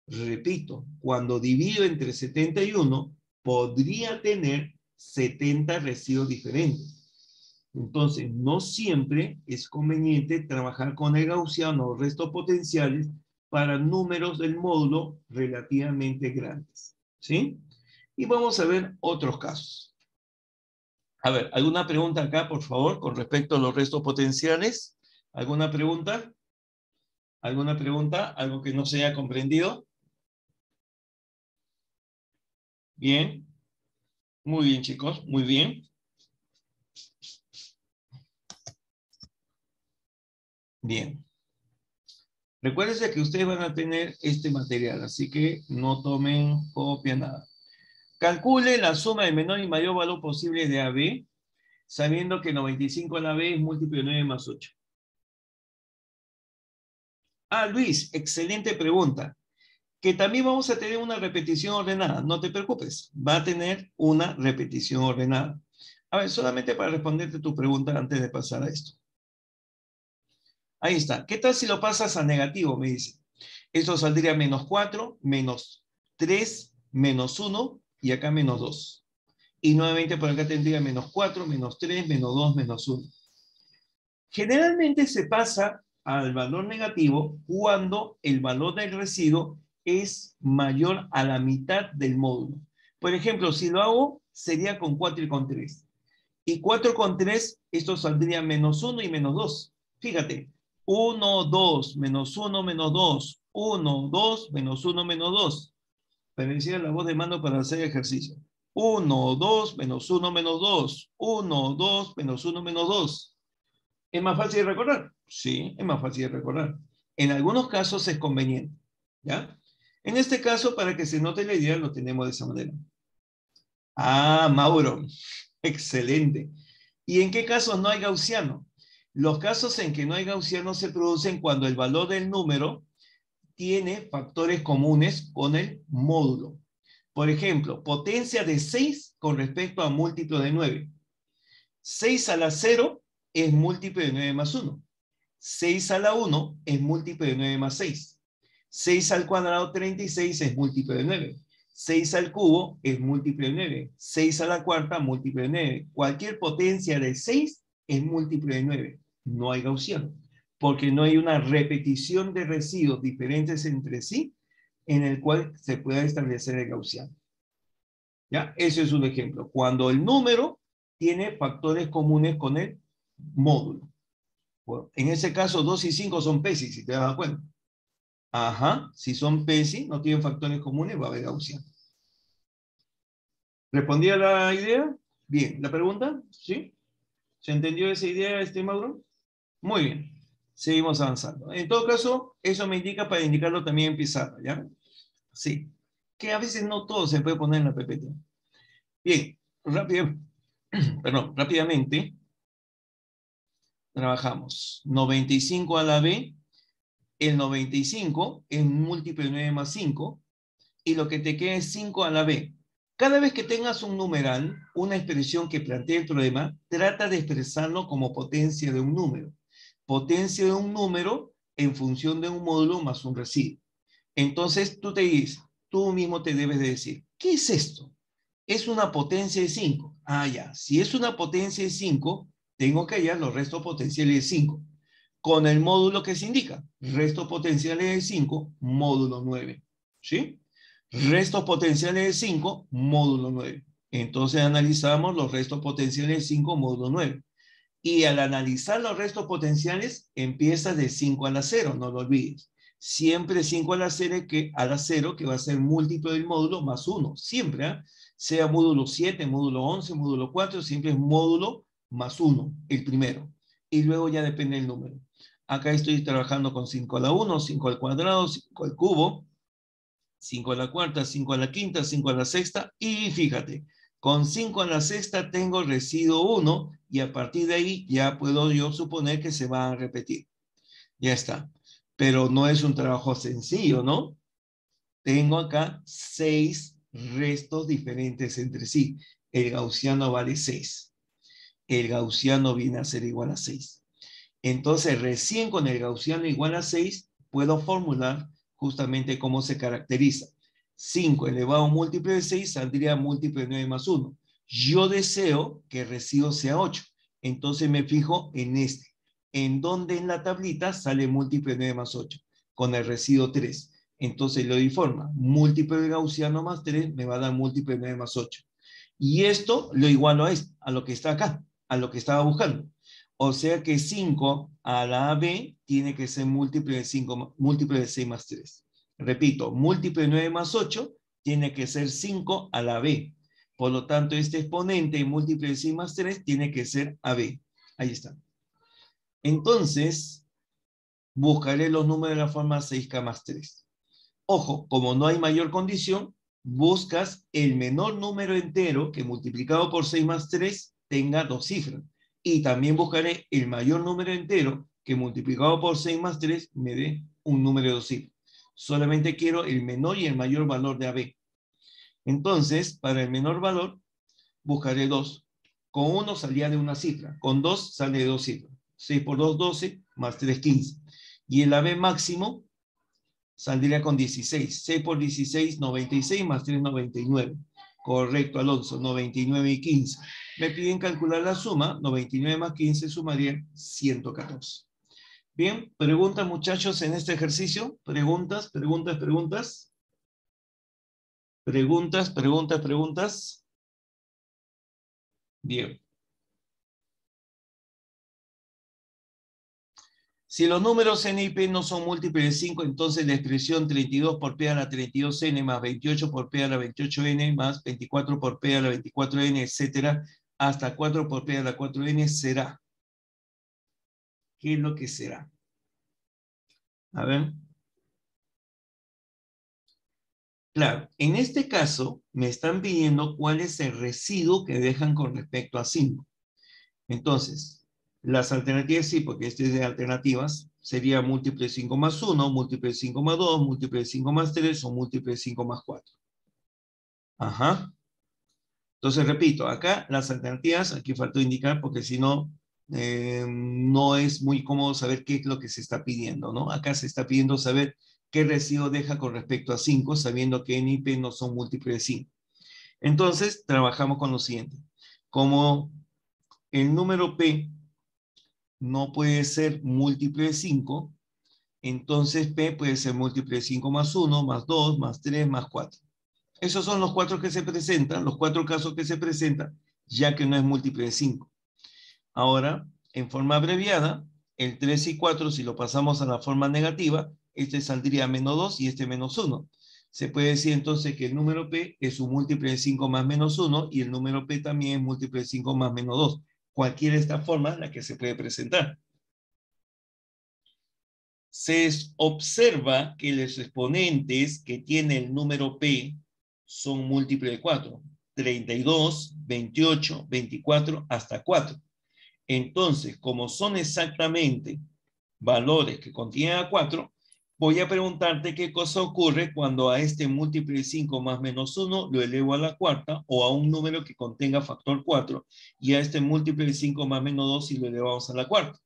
Repito, cuando divido entre 71, podría tener 70 residuos diferentes. Entonces, no siempre es conveniente trabajar con el gaussiano o restos potenciales para números del módulo relativamente grandes. ¿Sí? Y vamos a ver otros casos. A ver, ¿alguna pregunta acá, por favor, con respecto a los restos potenciales? ¿Alguna pregunta? ¿Alguna pregunta? ¿Algo que no se haya comprendido? Bien. Muy bien, chicos. Muy bien. Bien. Recuérdense que ustedes van a tener este material, así que no tomen copia, nada. Calcule la suma del menor y mayor valor posible de AB, sabiendo que 95 a la B es múltiplo de 9 más 8. Ah, Luis, excelente pregunta. Que también vamos a tener una repetición ordenada. No te preocupes, va a tener una repetición ordenada. A ver, solamente para responderte tu pregunta antes de pasar a esto. Ahí está. ¿Qué tal si lo pasas a negativo? Me dice. Esto saldría menos 4, menos 3, menos 1 y acá menos 2. Y nuevamente por acá tendría menos 4, menos 3, menos 2, menos 1. Generalmente se pasa al valor negativo cuando el valor del residuo es mayor a la mitad del módulo. Por ejemplo, si lo hago, sería con 4 y con 3. Y 4 con 3, esto saldría menos 1 y menos 2. Fíjate, 1, 2, menos 1, menos 2, 1, 2, menos 1, menos 2. Parecía la voz de mando para hacer ejercicio. 1, 2, menos 1, menos 2. 1, 2, menos 1, menos 2. ¿Es más fácil de recordar? Sí, es más fácil de recordar. En algunos casos es conveniente, ¿ya? En este caso, para que se note la idea, lo tenemos de esa manera. Ah, Mauro, excelente. ¿Y en qué casos no hay gaussiano? Los casos en que no hay gaussiano se producen cuando el valor del número tiene factores comunes con el módulo. Por ejemplo, potencia de 6 con respecto a múltiplo de 9. 6 a la 0 es múltiplo de 9 más 1. 6 a la 1 es múltiplo de 9 más 6. 6 al cuadrado 36 es múltiplo de 9. 6 al cubo es múltiplo de 9. 6 a la cuarta, múltiplo de 9. Cualquier potencia de 6 es múltiplo de 9. No hay gaussiano, porque no hay una repetición de residuos diferentes entre sí en el cual se pueda establecer el gaussiano. ¿Ya? Ese es un ejemplo. Cuando el número tiene factores comunes con el módulo. Bueno, en ese caso, 2 y 5 son PESI, si te das cuenta. Ajá, si son PESI, no tienen factores comunes, va a haber gaussiano. ¿Respondí a la idea? Bien. ¿La pregunta? ¿Sí? ¿Se entendió esa idea, Mauro? Muy bien. Seguimos avanzando. En todo caso, eso me indica para indicarlo también en pizarra, ¿ya? Sí. Que a veces no todo se puede poner en la PPT. Bien. Rápidamente. Trabajamos. 95 a la B. El 95 es múltiplo de 9 más 5. Y lo que te queda es 5 a la B. Cada vez que tengas un numeral, una expresión que plantee el problema, trata de expresarlo como potencia de un número. Potencia de un número en función de un módulo más un residuo. Entonces tú mismo te debes de decir, ¿qué es esto? Es una potencia de 5. Ah, ya. Si es una potencia de 5, tengo que hallar los restos potenciales de 5. con el módulo que se indica. Restos potenciales de 5, módulo 9. ¿Sí? Restos potenciales de 5, módulo 9. Entonces analizamos los restos potenciales de 5, módulo 9. Y al analizar los restos potenciales, empiezas de 5 a la 0, no lo olvides. Siempre 5 a la 0, que va a ser múltiplo del módulo más 1. Siempre, ¿eh? Sea módulo 7, módulo 11, módulo 4, siempre es módulo más 1, el primero. Y luego ya depende del número. Acá estoy trabajando con 5 a la 1, 5 al cuadrado, 5 al cubo, 5 a la cuarta, 5 a la quinta, 5 a la sexta. Y fíjate, con 5 a la sexta tengo residuo 1 y a partir de ahí ya puedo yo suponer que se van a repetir. Ya está. Pero no es un trabajo sencillo, ¿no? Tengo acá 6 restos diferentes entre sí. El gaussiano vale 6. El gaussiano viene a ser igual a 6. Entonces, recién con el gaussiano igual a 6, puedo formular justamente cómo se caracteriza. 5 elevado a un múltiplo de 6 saldría múltiplo de 9 más 1. Yo deseo que el residuo sea 8. Entonces me fijo en este. En donde en la tablita sale múltiplo de 9 más 8. Con el residuo 3. Entonces lo doy forma. Múltiplo de gaussiano más 3 me va a dar múltiplo de 9 más 8. Y esto lo igualo a esto, a lo que está acá, a lo que estaba buscando. O sea que 5 a la B tiene que ser múltiplo de 5, múltiplo de 6 más 3. Repito, múltiplo de 9 más 8 tiene que ser 5 a la B. Por lo tanto, este exponente múltiplo de 6 más 3 tiene que ser AB. Ahí está. Entonces, buscaré los números de la forma 6K más 3. Ojo, como no hay mayor condición, buscas el menor número entero que multiplicado por 6 más 3 tenga 2 cifras. Y también buscaré el mayor número entero que multiplicado por 6 más 3 me dé un número de 2 cifras. Solamente quiero el menor y el mayor valor de AB. Entonces, para el menor valor, buscaré 2. Con 1 salía de una cifra. Con 2 sale de 2 cifras. 6 por 2, 12, más 3, 15. Y el AB máximo saldría con 16. 6 por 16, 96, más 3, 99. Correcto, Alonso, 99 y 15. Me piden calcular la suma, 99 más 15 sumaría 114. Bien, preguntas muchachos en este ejercicio. Preguntas. Bien. Si los números n y p no son múltiples de 5, entonces la expresión 32 por p a la 32n más 28 por p a la 28n más 24 por p a la 24n, etcétera, hasta 4 por p a la 4n será. ¿Qué es lo que será? A ver. Claro, en este caso me están pidiendo cuál es el residuo que dejan con respecto a 5. Entonces, las alternativas sí, porque este es de alternativas, sería múltiplo de 5 más 1, múltiplo de 5 más 2, múltiplo de 5 más 3 o múltiplo de 5 más 4. Ajá. Entonces, repito, acá las alternativas, aquí faltó indicar porque si no, no es muy cómodo saber qué es lo que se está pidiendo, ¿no? Acá se está pidiendo saber qué residuo deja con respecto a 5, sabiendo que n y p no son múltiplos de 5. Entonces, trabajamos con lo siguiente. Como el número p no puede ser múltiplo de 5, entonces p puede ser múltiplo de 5 más 1, más 2, más 3, más 4. Esos son los 4 que se presentan, los 4 casos que se presentan, ya que no es múltiplo de 5. Ahora, en forma abreviada, el 3 y 4, si lo pasamos a la forma negativa, este saldría menos 2 y este menos 1. Se puede decir entonces que el número p es un múltiplo de 5 más menos 1 y el número p también es múltiplo de 5 más menos 2. Cualquiera de estas formas la que se puede presentar. Se observa que los exponentes que tiene el número p son múltiplos de 4. 32, 28, 24, hasta 4. Entonces, como son exactamente valores que contienen a 4, voy a preguntarte qué cosa ocurre cuando a este múltiplo de 5 más menos 1 lo elevo a la cuarta o a un número que contenga factor 4 y a este múltiplo de 5 más menos 2 si lo elevamos a la cuarta.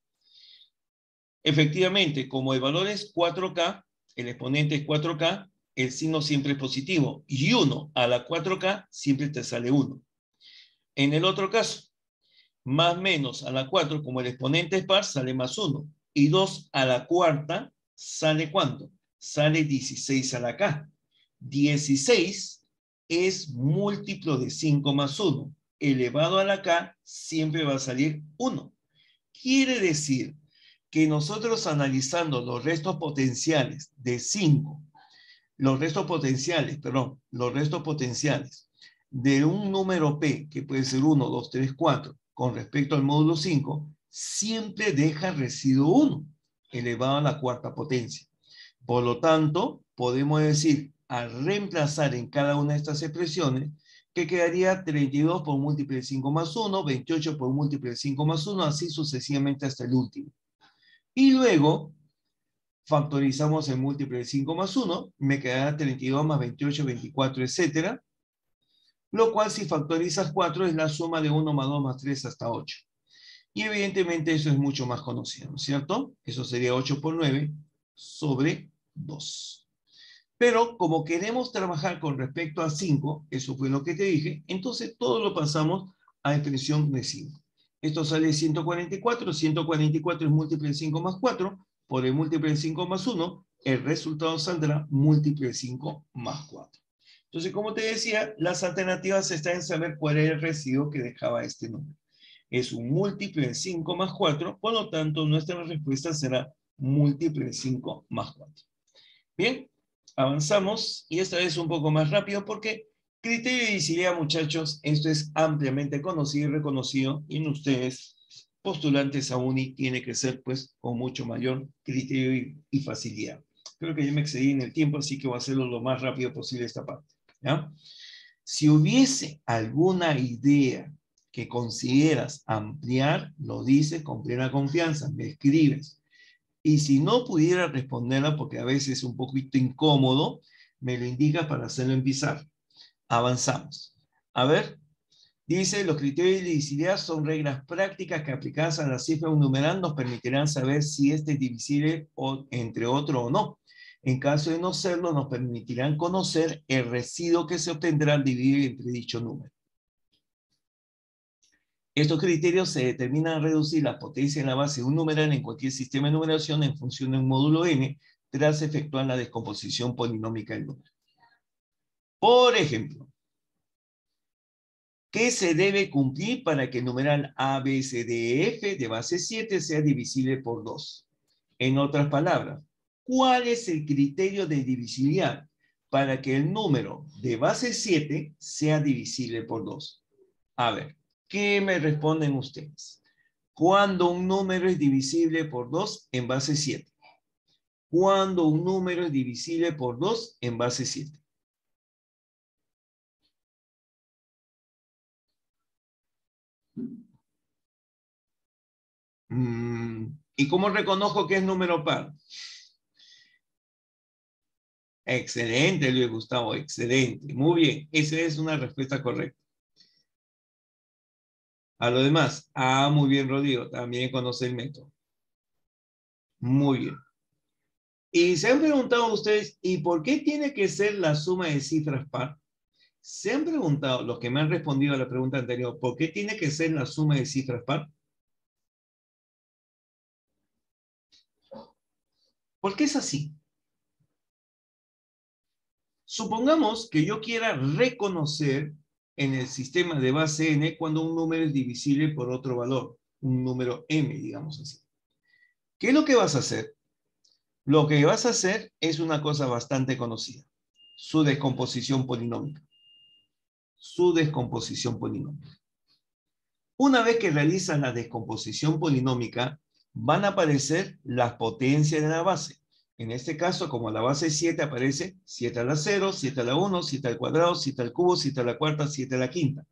Efectivamente, como el valor es 4K, el exponente es 4K, el signo siempre es positivo y 1 a la 4K siempre te sale 1. En el otro caso, más menos a la 4, como el exponente es par, sale más 1. y 2 a la cuarta sale ¿cuánto? Sale 16 a la K. 16 es múltiplo de 5 más 1. Elevado a la K siempre va a salir 1. Quiere decir que nosotros analizando los restos potenciales de 5, los restos potenciales de un número P, que puede ser 1, 2, 3, 4, con respecto al módulo 5, siempre deja residuo 1, elevado a la cuarta potencia. Por lo tanto, podemos decir, al reemplazar en cada una de estas expresiones, que quedaría 32 por múltiplo de 5 más 1, 28 por múltiplo de 5 más 1, así sucesivamente hasta el último. Y luego, factorizamos el múltiplo de 5 más 1, me quedará 32 más 28, 24, etc. Lo cual, si factorizas 4, es la suma de 1 más 2 más 3 hasta 8. Y evidentemente eso es mucho más conocido, ¿no es cierto? Eso sería 8 por 9 sobre 2. Pero como queremos trabajar con respecto a 5, eso fue lo que te dije, entonces todo lo pasamos a expresión de 5. Esto sale 144, 144 es múltiplo de 5 más 4, por el múltiplo de 5 más 1, el resultado saldrá múltiplo de 5 más 4. Entonces, como te decía, las alternativas están en saber cuál es el residuo que dejaba este número. Es un múltiplo de 5 más 4, por lo tanto, nuestra respuesta será múltiplo de 5 más 4. Bien, avanzamos, y esta vez un poco más rápido porque criterio de divisibilidad, muchachos, esto es ampliamente conocido y reconocido, y en ustedes, postulantes a UNI, tiene que ser pues con mucho mayor criterio y facilidad. Creo que yo me excedí en el tiempo, así que voy a hacerlo lo más rápido posible esta parte, ¿ya? Si hubiese alguna idea que consideras ampliar, lo dices con plena confianza, me escribes. Y si no pudiera responderla, porque a veces es un poquito incómodo, me lo indicas para hacerlo en pizarra. Avanzamos. A ver, dice, los criterios de divisibilidad son reglas prácticas que aplicadas a la cifra de un numeral nos permitirán saber si este es divisible entre otro o no. En caso de no serlo, nos permitirán conocer el residuo que se obtendrá al dividir entre dicho número. Estos criterios se determinan a reducir la potencia en la base de un numeral en cualquier sistema de numeración en función de un módulo n tras efectuar la descomposición polinómica del número. Por ejemplo, ¿qué se debe cumplir para que el numeral A, B, C, D, E, F de base 7 sea divisible por 2? En otras palabras, ¿cuál es el criterio de divisibilidad para que el número de base 7 sea divisible por 2? A ver, ¿qué me responden ustedes? ¿Cuándo un número es divisible por 2 en base 7? ¿Cuándo un número es divisible por 2 en base 7? ¿Y cómo reconozco que es número par? Excelente, Luis Gustavo, excelente. Muy bien, esa es una respuesta correcta. A lo demás, muy bien, Rodrigo, también conoce el método. Muy bien. Y se han preguntado ustedes, ¿y por qué tiene que ser la suma de cifras par? Se han preguntado, los que me han respondido a la pregunta anterior, ¿por qué tiene que ser la suma de cifras par? ¿Por qué es así? Supongamos que yo quiera reconocer en el sistema de base n cuando un número es divisible por otro valor, un número m, digamos así. ¿Qué es lo que vas a hacer? Lo que vas a hacer es una cosa bastante conocida, su descomposición polinómica. Su descomposición polinómica. Una vez que realizas la descomposición polinómica, van a aparecer las potencias de la base. En este caso, como la base 7 aparece 7 a la 0, 7 a la 1, 7 al cuadrado, 7 al cubo, 7 a la cuarta, 7 a la quinta.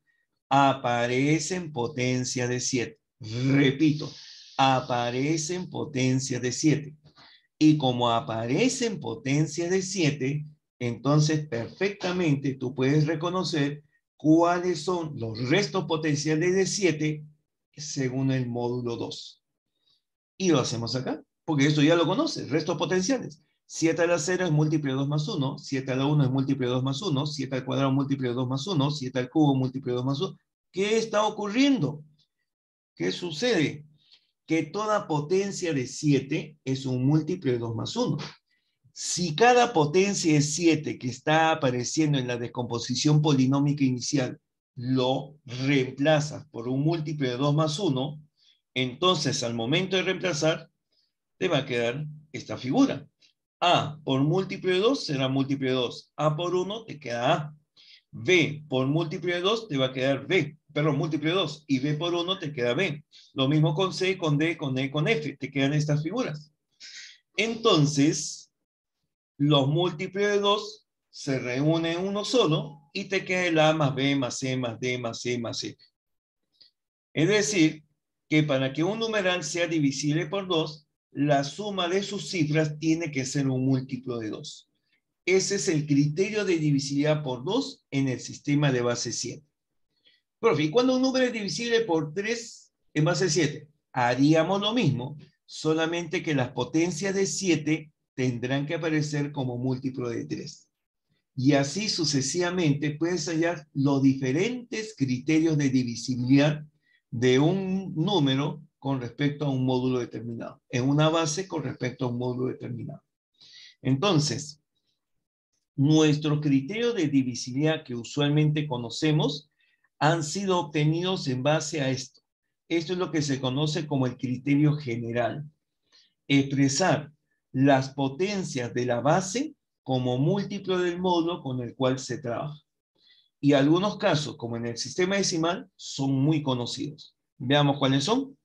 Aparecen potencias de 7. Repito, aparecen potencias de 7. Y como aparecen potencias de 7, entonces perfectamente tú puedes reconocer cuáles son los restos potenciales de 7 según el módulo 2. Y lo hacemos acá, porque esto ya lo conoces, restos potenciales. 7 a la 0 es múltiplo de 2 más 1, 7 a la 1 es múltiplo de 2 más 1, 7 al cuadrado múltiplo de 2 más 1, 7 al cubo múltiplo de 2 más 1. ¿Qué está ocurriendo? ¿Qué sucede? que toda potencia de 7 es un múltiplo de 2 más 1. Si cada potencia de 7 que está apareciendo en la descomposición polinómica inicial lo reemplazas por un múltiplo de 2 más 1, entonces al momento de reemplazar, te va a quedar esta figura. A por múltiplo de 2 será múltiplo de 2. A por 1 te queda A. B por múltiplo de 2 te va a quedar B. Perdón, múltiplo de 2. Y B por 1 te queda B. Lo mismo con C, con D, con E, con F. Te quedan estas figuras. Entonces, los múltiplos de 2 se reúnen en uno solo y te queda el A más B más C más D más C más F. Es decir, que para que un numeral sea divisible por 2, la suma de sus cifras tiene que ser un múltiplo de 2. Ese es el criterio de divisibilidad por 2 en el sistema de base 7. Profe, ¿y cuando un número es divisible por 3 en base 7? Haríamos lo mismo, solamente que las potencias de 7 tendrán que aparecer como múltiplo de 3. Y así sucesivamente puedes hallar los diferentes criterios de divisibilidad de un número con respecto a un módulo determinado, en una base con respecto a un módulo determinado. Entonces, nuestros criterios de divisibilidad que usualmente conocemos han sido obtenidos en base a esto. Esto es lo que se conoce como el criterio general. Expresar las potencias de la base como múltiplo del módulo con el cual se trabaja. Y algunos casos, como en el sistema decimal, son muy conocidos. Veamos cuáles son.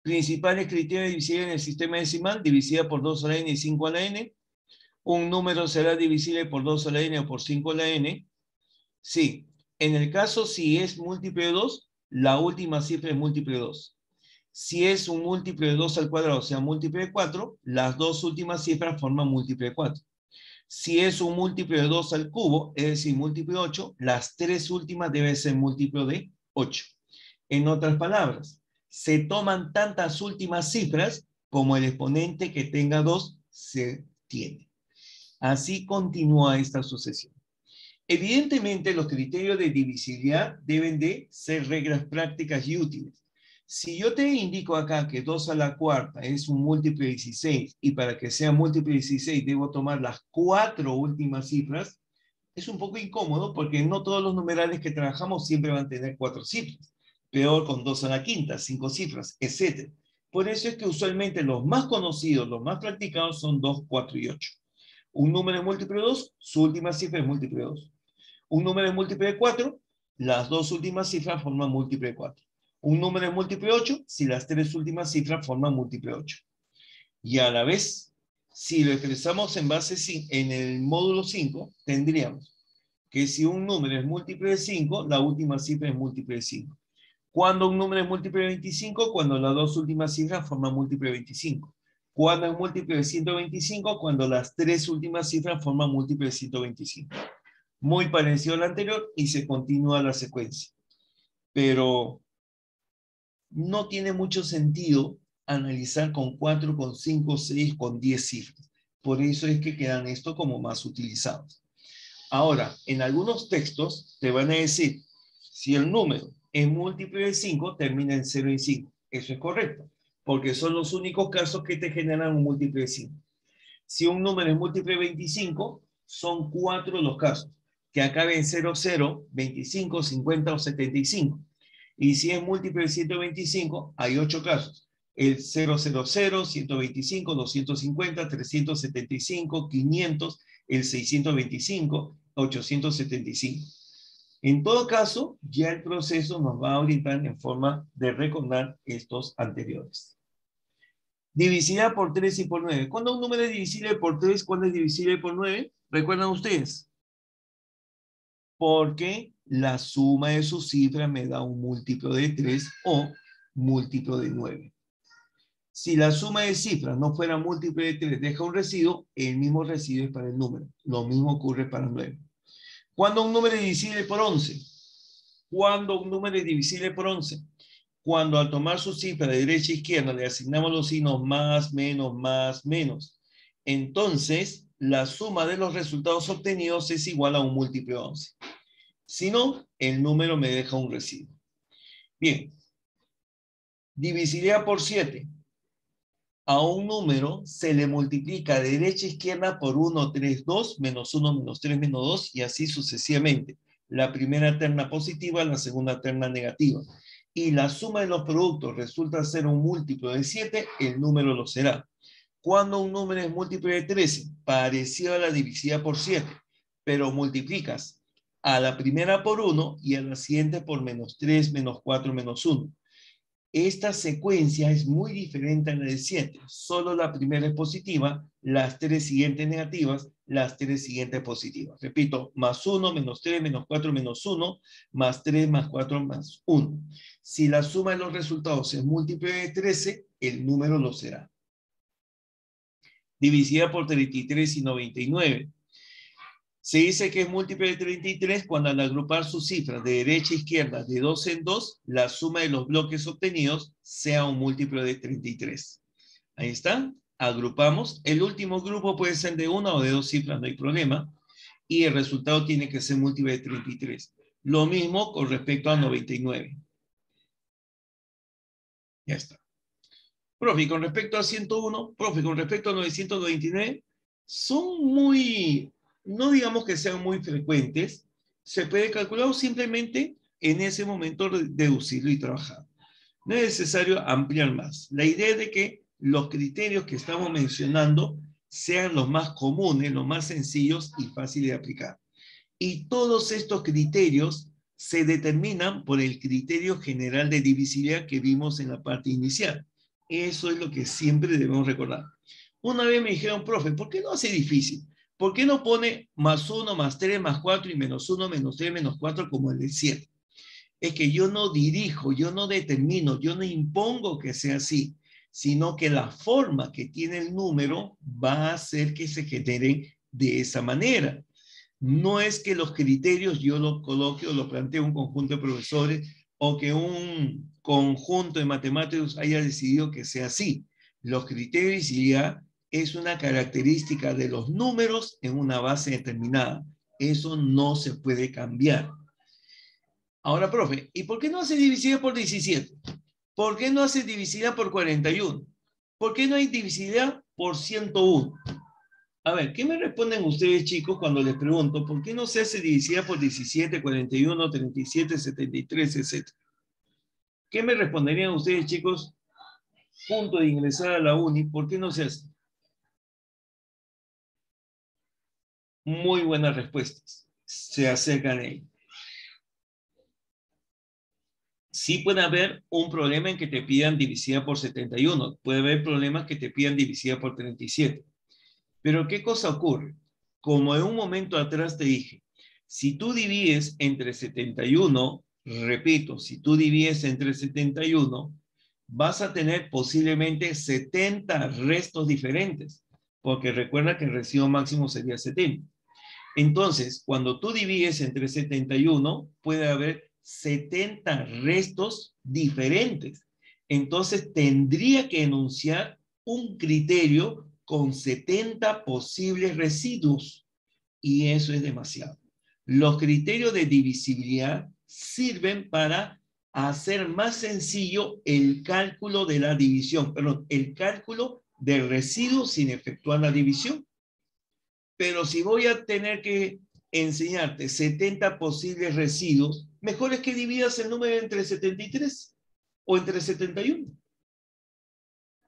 Principales criterios de divisibilidad en el sistema decimal: divisibilidad por 2 a la n y 5 a la n. Un número será divisible por 2 a la n o por 5 a la n. Sí, en el caso si es múltiplo de 2, la última cifra es múltiplo de 2. Si es un múltiplo de 2 al cuadrado, o sea, múltiplo de 4, las dos últimas cifras forman múltiplo de 4. Si es un múltiplo de 2 al cubo, es decir, múltiplo de 8, las tres últimas deben ser múltiplo de 8. En otras palabras, se toman tantas últimas cifras como el exponente que tenga 2 se tiene. Así continúa esta sucesión. Evidentemente, los criterios de divisibilidad deben de ser reglas prácticas y útiles. Si yo te indico acá que 2 a la cuarta es un múltiplo de 16 y para que sea múltiplo de 16 debo tomar las 4 últimas cifras, es un poco incómodo porque no todos los numerales que trabajamos siempre van a tener 4 cifras. Peor con 2 a la quinta, 5 cifras, etc. Por eso es que usualmente los más conocidos, los más practicados son 2, 4 y 8. Un número es múltiplo de 2, su última cifra es múltiplo de 2. Un número es múltiplo de 4, las dos últimas cifras forman múltiplo de 4. Un número es múltiplo de 8, si las tres últimas cifras forman múltiplo de 8. Y a la vez, si lo expresamos en base en el módulo 5, tendríamos que si un número es múltiplo de 5, la última cifra es múltiplo de 5. Cuando un número es múltiplo de 25, cuando las dos últimas cifras forman múltiplo de 25. Cuando es múltiplo de 125, cuando las tres últimas cifras forman múltiplo de 125. Muy parecido al anterior y se continúa la secuencia. Pero no tiene mucho sentido analizar con 4, con 5, 6, con 10 cifras. Por eso es que quedan esto como más utilizados. Ahora, en algunos textos te van a decir, si el número es múltiplo de 5, termina en 0 y 5. Eso es correcto, porque son los únicos casos que te generan un múltiplo de 5. Si un número es múltiplo de 25, son 4 los casos, que acabe en 0, 0, 25, 50 o 75. Y si es múltiplo de 125, hay 8 casos. El 000, 125, 250, 375, 500, el 625, 875. En todo caso, ya el proceso nos va a orientar en forma de recordar estos anteriores. Divisibilidad por 3 y por 9. ¿Cuándo un número es divisible por 3? ¿Cuándo es divisible por 9? ¿Recuerdan ustedes? Porque la suma de sus cifras me da un múltiplo de 3 o múltiplo de 9. Si la suma de cifras no fuera múltiplo de 3, deja un residuo, el mismo residuo es para el número. Lo mismo ocurre para el 9. ¿Cuándo un número es divisible por 11? ¿Cuándo un número es divisible por 11? Cuando al tomar su cifra de derecha a izquierda le asignamos los signos más, menos, más, menos. Entonces, la suma de los resultados obtenidos es igual a un múltiplo de 11. Si no, el número me deja un residuo. Bien. Divisibilidad por 7. A un número se le multiplica de derecha a izquierda por 1, 3, 2, menos 1, menos 3, menos 2, y así sucesivamente. La primera terna positiva, la segunda terna negativa. Y la suma de los productos resulta ser un múltiplo de 7, el número lo será. Cuando un número es múltiplo de 13, parecido a la divisibilidad por 7, pero multiplicas a la primera por 1 y a la siguiente por menos 3, menos 4, menos 1. Esta secuencia es muy diferente a la de 7. Solo la primera es positiva, las tres siguientes negativas, las tres siguientes positivas. Repito, más 1, menos 3, menos 4, menos 1, más 3, más 4, más 1. Si la suma de los resultados es múltiplo de 13, el número lo será. Divisida por 33 y 99. Se dice que es múltiplo de 33 cuando al agrupar sus cifras de derecha a izquierda de 2 en 2, la suma de los bloques obtenidos sea un múltiplo de 33. Ahí está. Agrupamos. El último grupo puede ser de una o de dos cifras, no hay problema. Y el resultado tiene que ser múltiplo de 33. Lo mismo con respecto a 99. Ya está. Profe, con respecto a 101, profe, con respecto a 999, son muy, no digamos que sean muy frecuentes, se puede calcular o simplemente en ese momento deducirlo y trabajar. No es necesario ampliar más. La idea es de que los criterios que estamos mencionando sean los más comunes, los más sencillos y fáciles de aplicar. Y todos estos criterios se determinan por el criterio general de divisibilidad que vimos en la parte inicial. Eso es lo que siempre debemos recordar. Una vez me dijeron, profe, ¿por qué no hace difícil? ¿Por qué no pone más 1, más 3, más 4 y menos 1, menos 3, menos 4 como el de 7? Es que yo no dirijo, yo no determino, yo no impongo que sea así, sino que la forma que tiene el número va a hacer que se genere de esa manera. No es que los criterios yo los coloque o lo plantee un conjunto de profesores o que un conjunto de matemáticos haya decidido que sea así. Los criterios ya es una característica de los números en una base determinada. Eso no se puede cambiar. Ahora, profe, ¿y por qué no hace divisibilidad por 17? ¿Por qué no hace divisibilidad por 41? ¿Por qué no hay divisibilidad por 101? A ver, ¿qué me responden ustedes, chicos, cuando les pregunto por qué no se hace divisibilidad por 17, 41, 37, 73, etcétera? ¿Qué me responderían ustedes, chicos, punto de ingresar a la uni? ¿Por qué no se hace? Muy buenas respuestas. Se acercan a ello. Sí puede haber un problema en que te pidan divisibilidad por 71. Puede haber problemas que te pidan divisibilidad por 37. Pero ¿qué cosa ocurre? Como en un momento atrás te dije, si tú divides entre 71, repito, si tú divides entre 71, vas a tener posiblemente 70 restos diferentes, porque recuerda que el residuo máximo sería 70. Entonces, cuando tú divides entre 71, puede haber 70 restos diferentes. Entonces, tendría que enunciar un criterio con 70 posibles residuos. Y eso es demasiado. Los criterios de divisibilidad sirven para hacer más sencillo el cálculo de la división, perdón, el cálculo del residuo sin efectuar la división. Pero si voy a tener que enseñarte 70 posibles residuos, mejor es que dividas el número entre 73 o entre 71.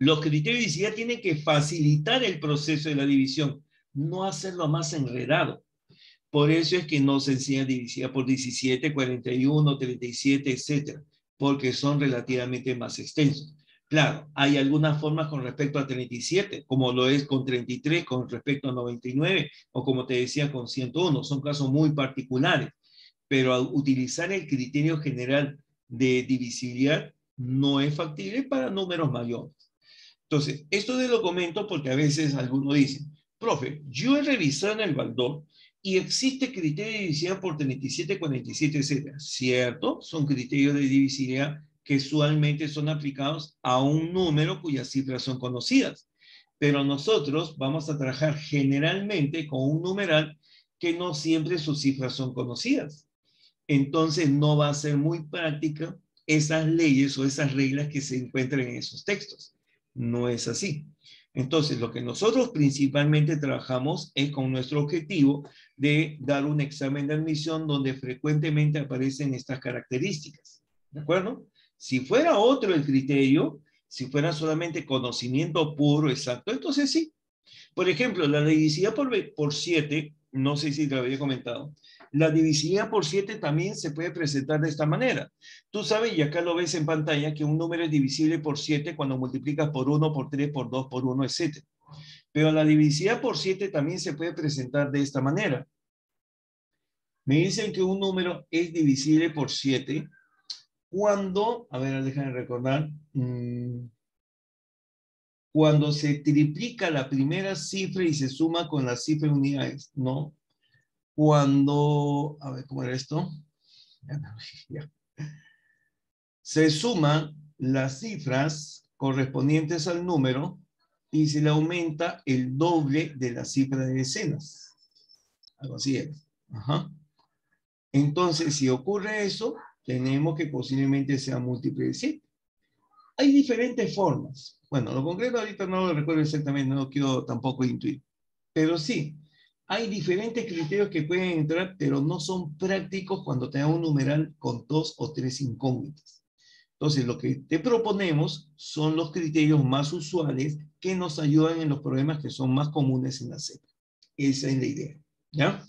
Los criterios de divisibilidad tienen que facilitar el proceso de la división, no hacerlo más enredado. Por eso es que no se enseña divisibilidad por 17, 41, 37, etcétera, porque son relativamente más extensos. Claro, hay algunas formas con respecto a 37, como lo es con 33, con respecto a 99, o como te decía, con 101. Son casos muy particulares, pero al utilizar el criterio general de divisibilidad no es factible para números mayores. Entonces, esto te lo comento porque a veces algunos dicen, profe, yo he revisado en el Baldor y existe criterio de divisibilidad por 37, 47, etc. Cierto, son criterios de divisibilidad que usualmente son aplicados a un número cuyas cifras son conocidas. Pero nosotros vamos a trabajar generalmente con un numeral que no siempre sus cifras son conocidas. Entonces no va a ser muy práctica esas leyes o esas reglas que se encuentran en esos textos. No es así. Entonces, lo que nosotros principalmente trabajamos es con nuestro objetivo de dar un examen de admisión donde frecuentemente aparecen estas características. ¿De acuerdo? Si fuera otro el criterio, si fuera solamente conocimiento puro, exacto, entonces sí. Por ejemplo, la divisibilidad por 7, no sé si te lo había comentado, la divisibilidad por 7 también se puede presentar de esta manera. Tú sabes, y acá lo ves en pantalla, que un número es divisible por 7 cuando multiplicas por 1, por 3, por 2, por 1, etc. Pero la divisibilidad por 7 también se puede presentar de esta manera. Me dicen que un número es divisible por 7 cuando, a ver, déjame recordar, cuando se triplica la primera cifra y se suma con la cifra de unidades, ¿no? Cuando, a ver, ¿cómo era esto? Ya. Se suman las cifras correspondientes al número y se le aumenta el doble de la cifra de decenas. Algo así es. Ajá. Entonces, si ocurre eso, tenemos que posiblemente sea múltiple de 7. Hay diferentes formas. Bueno, lo concreto ahorita no lo recuerdo exactamente, no quiero tampoco intuir. Pero sí, hay diferentes criterios que pueden entrar, pero no son prácticos cuando te da un numeral con 2 o 3 incógnitas. Entonces, lo que te proponemos son los criterios más usuales que nos ayudan en los problemas que son más comunes en la SEP. Esa es la idea, ¿ya?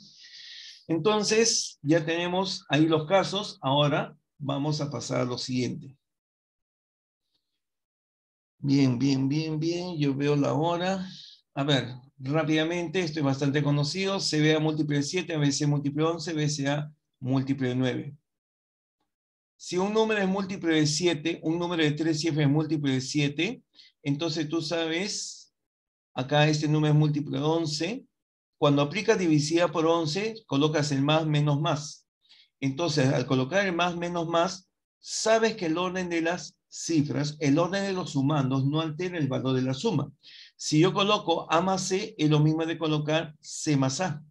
Entonces, ya tenemos ahí los casos. Ahora vamos a pasar a lo siguiente. Bien, bien, bien, bien. Yo veo la hora. A ver, rápidamente, esto es bastante conocido. CBA múltiple de 7, ABC múltiple de 11, BCA múltiple de 9. Si un número es múltiple de 7, un número de 3 cifras es múltiple de 7, entonces tú sabes, acá este número es múltiple de 11. Cuando aplicas divisibilidad por 11, colocas el más menos más. Entonces, al colocar el más menos más, sabes que el orden de las cifras, el orden de los sumandos no altera el valor de la suma. Si yo coloco A más C, es lo mismo de colocar C más A.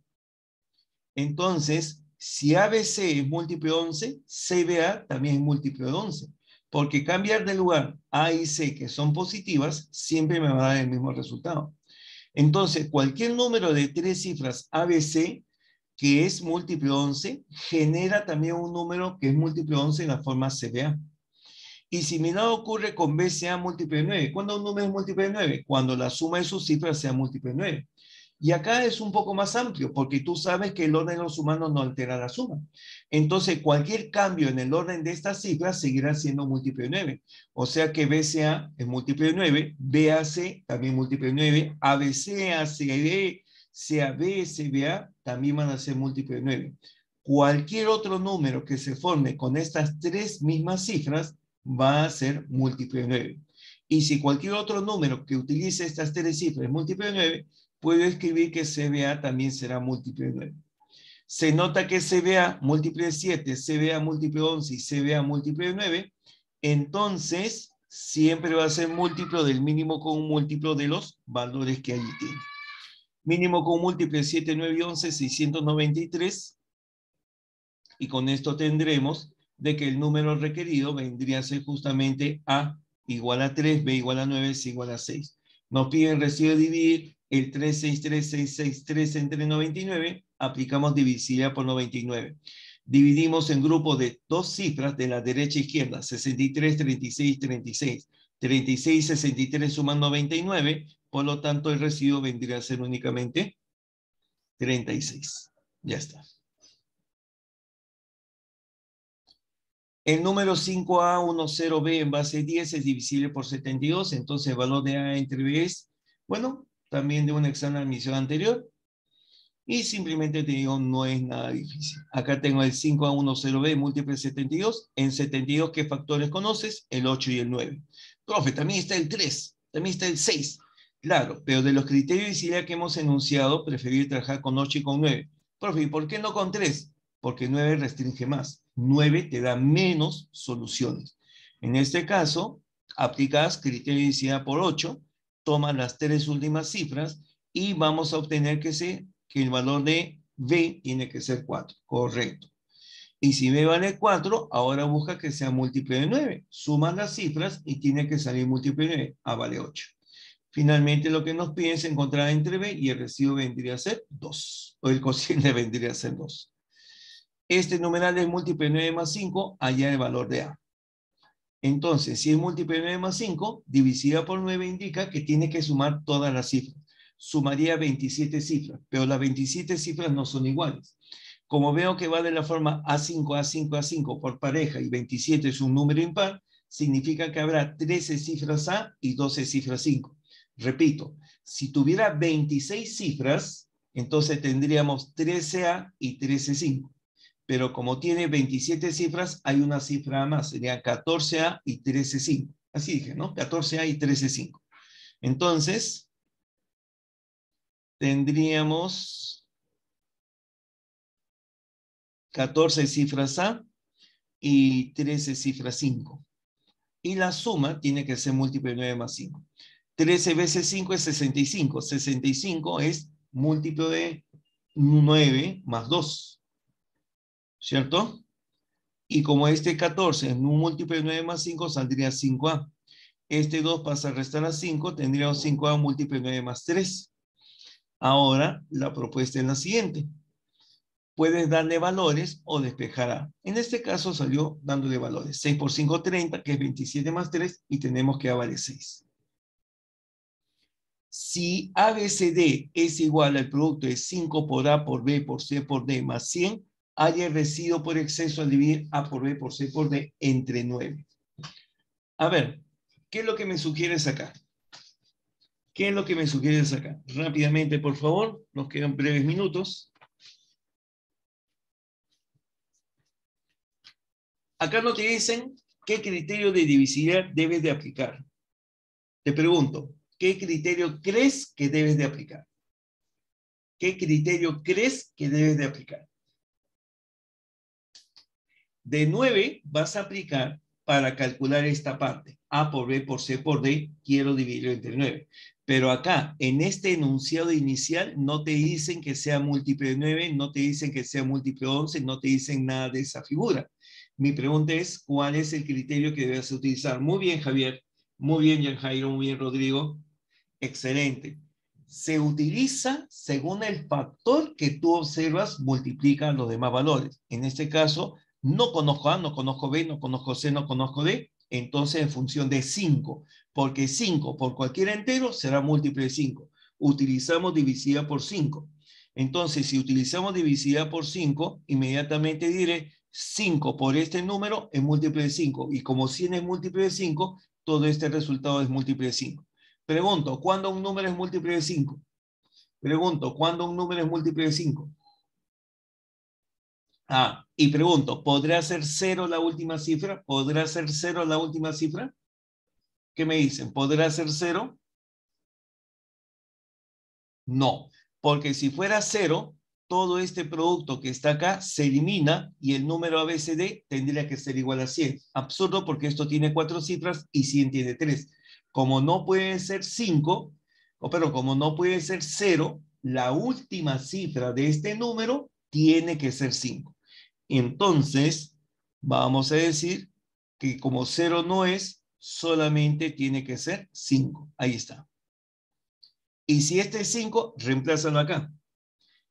Entonces, si ABC es múltiplo de 11, CBA también es múltiplo de 11. Porque cambiar de lugar A y C, que son positivas, siempre me va a dar el mismo resultado. Entonces, cualquier número de 3 cifras ABC que es múltiplo de 11, genera también un número que es múltiplo de 11 en la forma CBA. Y similar ocurre con BCA múltiplo de 9. ¿Cuándo un número es múltiplo de 9? Cuando la suma de sus cifras sea múltiplo de 9. Y acá es un poco más amplio, porque tú sabes que el orden de los humanos no altera la suma. Entonces, cualquier cambio en el orden de estas cifras seguirá siendo múltiplo de 9. O sea que BCA es múltiplo de 9, BAC también múltiplo de 9, ABC, ACB, CAB, CBA también van a ser múltiplo de 9. Cualquier otro número que se forme con estas tres mismas cifras va a ser múltiplo de 9. Y si cualquier otro número que utilice estas tres cifras es múltiplo de 9, puedo escribir que CBA también será múltiplo de 9. Se nota que CBA múltiplo de 7, CBA múltiplo de 11 y CBA múltiplo de 9, entonces siempre va a ser múltiplo del mínimo con un múltiplo de los valores que allí tiene. Mínimo con un múltiplo de 7, 9 y 11, 693. Y con esto tendremos de que el número requerido vendría a ser justamente A igual a 3, B igual a 9, C igual a 6. Nos piden recibo de dividir el 363,663 entre 99, aplicamos divisibilidad por 99. Dividimos en grupo de dos cifras de la derecha a izquierda, 63, 36, 36. 36 y 63 suman 99, por lo tanto el residuo vendría a ser únicamente 36. Ya está. El número 5A10B en base 10 es divisible por 72, entonces el valor de A entre B es, bueno, también de un examen de admisión anterior. Y simplemente te digo, no es nada difícil. Acá tengo el 5A10B múltiple de 72. En 72, ¿qué factores conoces? El 8 y el 9. Profe, también está el 3, también está el 6. Claro, pero de los criterios de visibilidad que hemos enunciado, preferí trabajar con 8 y con 9. Profe, ¿y por qué no con 3? Porque 9 restringe más. 9 te da menos soluciones. En este caso, aplicas criterio de visibilidad por 8, tomas las tres últimas cifras y vamos a obtener que el valor de B tiene que ser 4. Correcto. Y si B vale 4, ahora busca que sea múltiplo de 9. Sumas las cifras y tiene que salir múltiplo de 9. A vale 8. Finalmente lo que nos piden es encontrar entre B y el residuo vendría a ser 2. O el cociente vendría a ser 2. Este numeral es múltiplo de 9 más 5, allá el valor de A. Entonces, si es múltiplo de 9 más 5, dividida por 9 indica que tiene que sumar todas las cifras. Sumaría 27 cifras, pero las 27 cifras no son iguales. Como veo que va de la forma A5, A5, A5 por pareja y 27 es un número impar, significa que habrá 13 cifras A y 12 cifras 5. Repito, si tuviera 26 cifras, entonces tendríamos 13A y 13,5. Pero como tiene 27 cifras, hay una cifra más, serían 14A y 13,5. Así dije, ¿no? 14A y 13,5. Entonces, tendríamos 14 cifras A y 13 cifras 5. Y la suma tiene que ser múltiplo de 9 más 5. 13 veces 5 es 65. 65 es múltiplo de 9 más 2. ¿Cierto? Y como este 14 es un múltiplo de 9 más 5, saldría 5A. Este 2 pasa a restar a 5, tendríamos 5A múltiplo de 9 más 3. Ahora, la propuesta es la siguiente. Puedes darle valores o despejar A. En este caso salió dándole valores. 6 por 5, 30, que es 27 más 3, y tenemos que A vale 6. Si ABCD es igual al producto de 5 por A por B por C por D más 100, haya el residuo por exceso al dividir A por B por C por D entre 9. A ver, ¿qué es lo que me sugieres acá? ¿Qué es lo que me sugieres acá? Rápidamente, por favor, nos quedan breves minutos. Acá no te dicen qué criterio de divisibilidad debes de aplicar. Te pregunto, ¿qué criterio crees que debes de aplicar? ¿Qué criterio crees que debes de aplicar? De 9 vas a aplicar para calcular esta parte. A por B por C por D, quiero dividirlo entre 9. Pero acá, en este enunciado inicial, no te dicen que sea múltiplo de 9, no te dicen que sea múltiplo de 11, no te dicen nada de esa figura. Mi pregunta es, ¿cuál es el criterio que debes utilizar? Muy bien, Javier. Muy bien, Jairo. Muy bien, Rodrigo. Excelente. Se utiliza según el factor que tú observas multiplica los demás valores. En este caso, no conozco A, no conozco B, no conozco C, no conozco D, entonces en función de 5, porque 5 por cualquier entero será múltiplo de 5. Utilizamos divisibilidad por 5. Entonces, si utilizamos divisibilidad por 5, inmediatamente diré 5 por este número es múltiplo de 5. Y como 100 es múltiplo de 5, todo este resultado es múltiplo de 5. Pregunto, ¿cuándo un número es múltiplo de 5? Pregunto, ¿cuándo un número es múltiplo de 5? Ah, y pregunto, ¿podrá ser 0 la última cifra? ¿Podrá ser 0 la última cifra? ¿Qué me dicen? ¿Podrá ser 0? No, porque si fuera 0, todo este producto que está acá se elimina y el número ABCD tendría que ser igual a 100. Absurdo porque esto tiene 4 cifras y 100 tiene 3. Como no puede ser 5, pero como no puede ser 0, la última cifra de este número tiene que ser 5. Entonces, vamos a decir que como 0 no es, solamente tiene que ser 5. Ahí está. Y si este es 5, reemplázalo acá.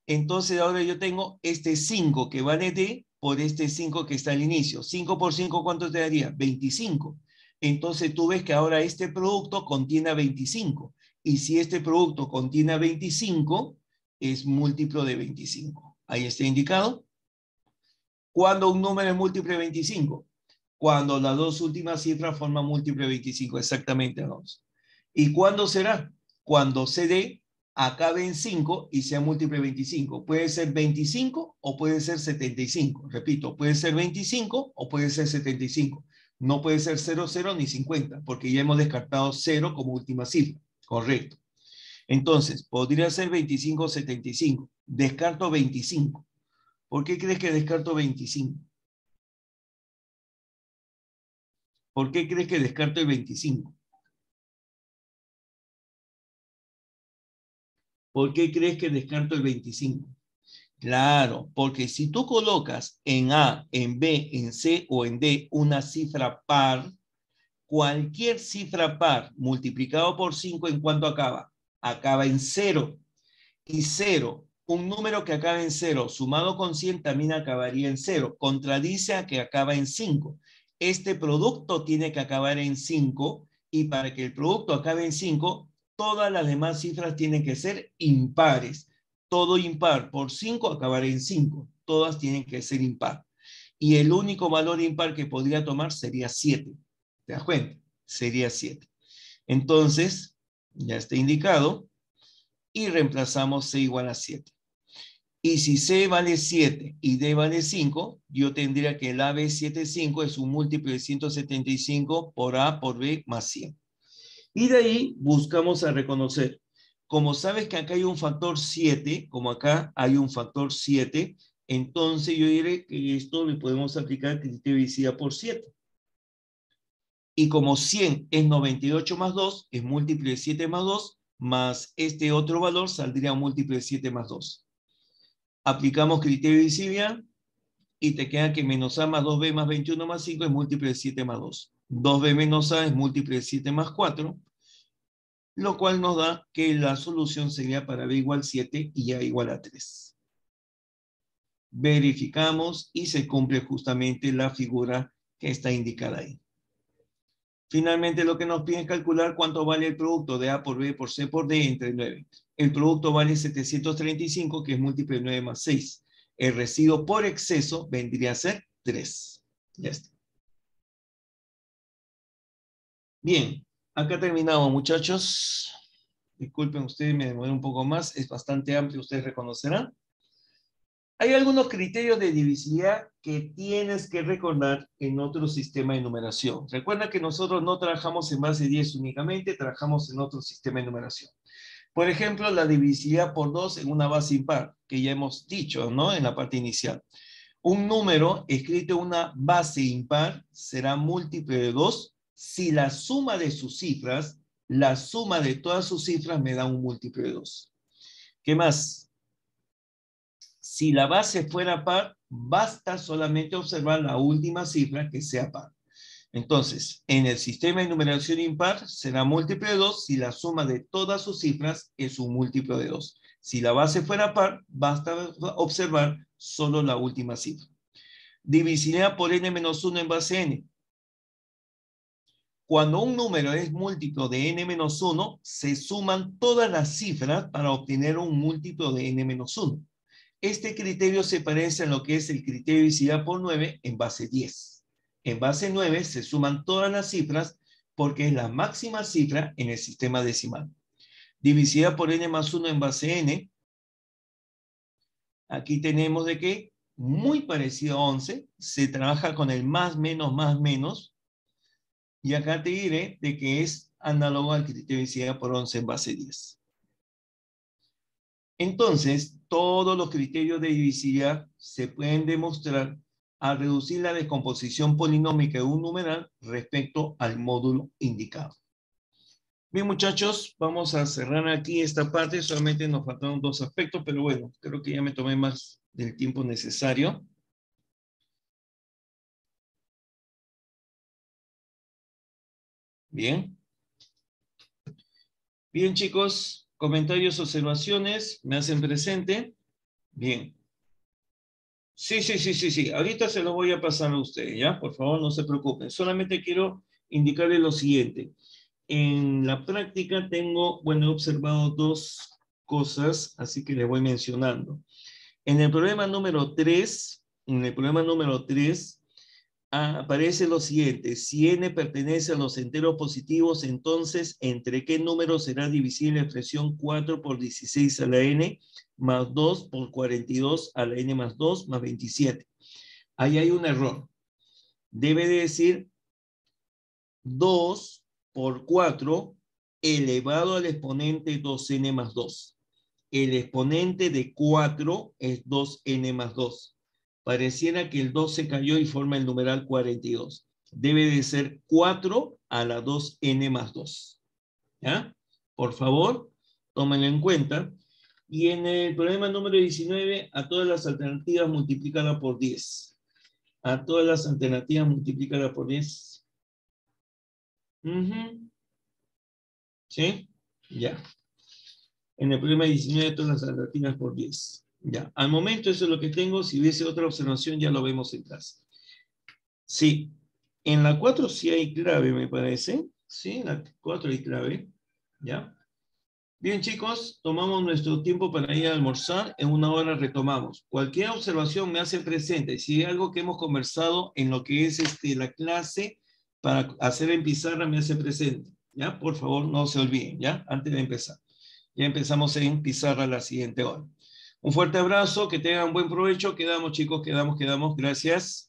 Entonces ahora yo tengo este 5 que vale D por este 5 que está al inicio. 5 por 5, ¿cuánto te daría? 25. Entonces tú ves que ahora este producto contiene 25. Y si este producto contiene 25, es múltiplo de 25. Ahí está indicado. ¿Cuándo un número es múltiplo de 25? Cuando las dos últimas cifras forman múltiplo de 25, exactamente, vamos. ¿Y cuándo será? Cuando CD acabe en 5 y sea múltiplo de 25. Puede ser 25 o puede ser 75. Repito, puede ser 25 o puede ser 75. No puede ser 0, 0 ni 50, porque ya hemos descartado 0 como última cifra. Correcto. Entonces, podría ser 25 o 75. Descarto 25. ¿Por qué crees que descarto 25? ¿Por qué crees que descarto el 25? ¿Por qué crees que descarto el 25? Claro, porque si tú colocas en A, en B, en C o en D una cifra par, cualquier cifra par multiplicado por 5, ¿en cuánto acaba? Acaba en 0. Y 0, un número que acaba en 0 sumado con 100 también acabaría en 0. Contradice a que acaba en 5. Este producto tiene que acabar en 5 y para que el producto acabe en 5, todas las demás cifras tienen que ser impares. Todo impar por 5 acabará en 5. Todas tienen que ser impar. Y el único valor impar que podría tomar sería 7. ¿Te das cuenta? Sería 7. Entonces, ya está indicado y reemplazamos C igual a 7. Y si C vale 7 y D vale 5, yo tendría que el AB75 es un múltiplo de 175 por A por B más 100. Y de ahí buscamos a reconocer. Como sabes que acá hay un factor 7, como acá hay un factor 7, entonces yo diré que esto le podemos aplicar criterio de divisibilidad por 7. Y como 100 es 98 más 2, es múltiplo de 7 más 2, más este otro valor saldría múltiplo de 7 más 2. Aplicamos criterio de divisibilidad y te queda que menos A más 2B más 21 más 5 es múltiplo de 7 más 2. 2B menos A es múltiplo de 7 más 4, lo cual nos da que la solución sería para B igual 7 y A igual a 3. Verificamos y se cumple justamente la figura que está indicada ahí. Finalmente lo que nos piden es calcular cuánto vale el producto de A por B por C por D entre 9. El producto vale 735, que es múltiplo de 9 más 6. El residuo por exceso vendría a ser 3. Ya está. Bien, acá terminamos, muchachos. Disculpen ustedes, me demoré un poco más. Es bastante amplio, ustedes reconocerán. Hay algunos criterios de divisibilidad que tienes que recordar en otro sistema de numeración. Recuerda que nosotros no trabajamos en base 10 únicamente, trabajamos en otro sistema de numeración. Por ejemplo, la divisibilidad por 2 en una base impar, que ya hemos dicho, ¿no? En la parte inicial. Un número escrito en una base impar será múltiplo de 2 si la suma de sus cifras, la suma de todas sus cifras me da un múltiplo de 2. ¿Qué más? Si la base fuera par, basta solamente observar la última cifra que sea par. Entonces, en el sistema de numeración impar será múltiplo de 2 si la suma de todas sus cifras es un múltiplo de 2. Si la base fuera par, basta observar solo la última cifra. Divisibilidad por n-1 en base n. Cuando un número es múltiplo de n-1, se suman todas las cifras para obtener un múltiplo de n-1. Este criterio se parece a lo que es el criterio de divisibilidad por 9 en base 10. En base 9 se suman todas las cifras porque es la máxima cifra en el sistema decimal. Divisibilidad por n más 1 en base n. Aquí tenemos de que muy parecido a 11. Se trabaja con el más, menos. Y acá te diré de que es análogo al criterio de divisibilidad por 11 en base 10. Entonces, todos los criterios de divisibilidad se pueden demostrar al reducir la descomposición polinómica de un numeral respecto al módulo indicado. Bien, muchachos, vamos a cerrar aquí esta parte. Solamente nos faltaron 2 aspectos, pero bueno, creo que ya me tomé más del tiempo necesario. Bien. Bien, chicos, comentarios, observaciones, me hacen presente. Bien. Sí. Ahorita se lo voy a pasar a ustedes, ¿ya? Por favor, no se preocupen. Solamente quiero indicarles lo siguiente. En la práctica tengo, bueno, he observado 2 cosas, así que les voy mencionando. En el problema número 3, aparece lo siguiente. Si n pertenece a los enteros positivos, entonces, ¿entre qué número será divisible la expresión 4 por 16 a la n más 2 por 42 a la n más 2 más 27? Ahí hay un error. Debe de decir 2 por 4 elevado al exponente 2n más 2. El exponente de 4 es 2n más 2. Pareciera que el 2 se cayó y forma el numeral 42. Debe de ser 4 a la 2n más 2. ¿Ya? Por favor, tómenlo en cuenta. Y en el problema número 19, a todas las alternativas multiplícala por 10. A todas las alternativas multiplícala por 10. ¿Sí? Ya. En el problema 19, todas las alternativas por 10. Ya. Al momento eso es lo que tengo. Si hubiese otra observación ya lo vemos en clase. Sí. En la 4 sí hay clave, me parece. Sí, en la 4 hay clave. ¿Ya? Bien, chicos, tomamos nuestro tiempo para ir a almorzar. En una hora retomamos. Cualquier observación me hace presente. Si hay algo que hemos conversado en lo que es la clase, para hacer en pizarra me hace presente. ¿Ya? Por favor, no se olviden, ¿ya? Antes de empezar. Ya empezamos en pizarra la siguiente hora. Un fuerte abrazo, que tengan buen provecho. Quedamos, chicos, quedamos. Gracias.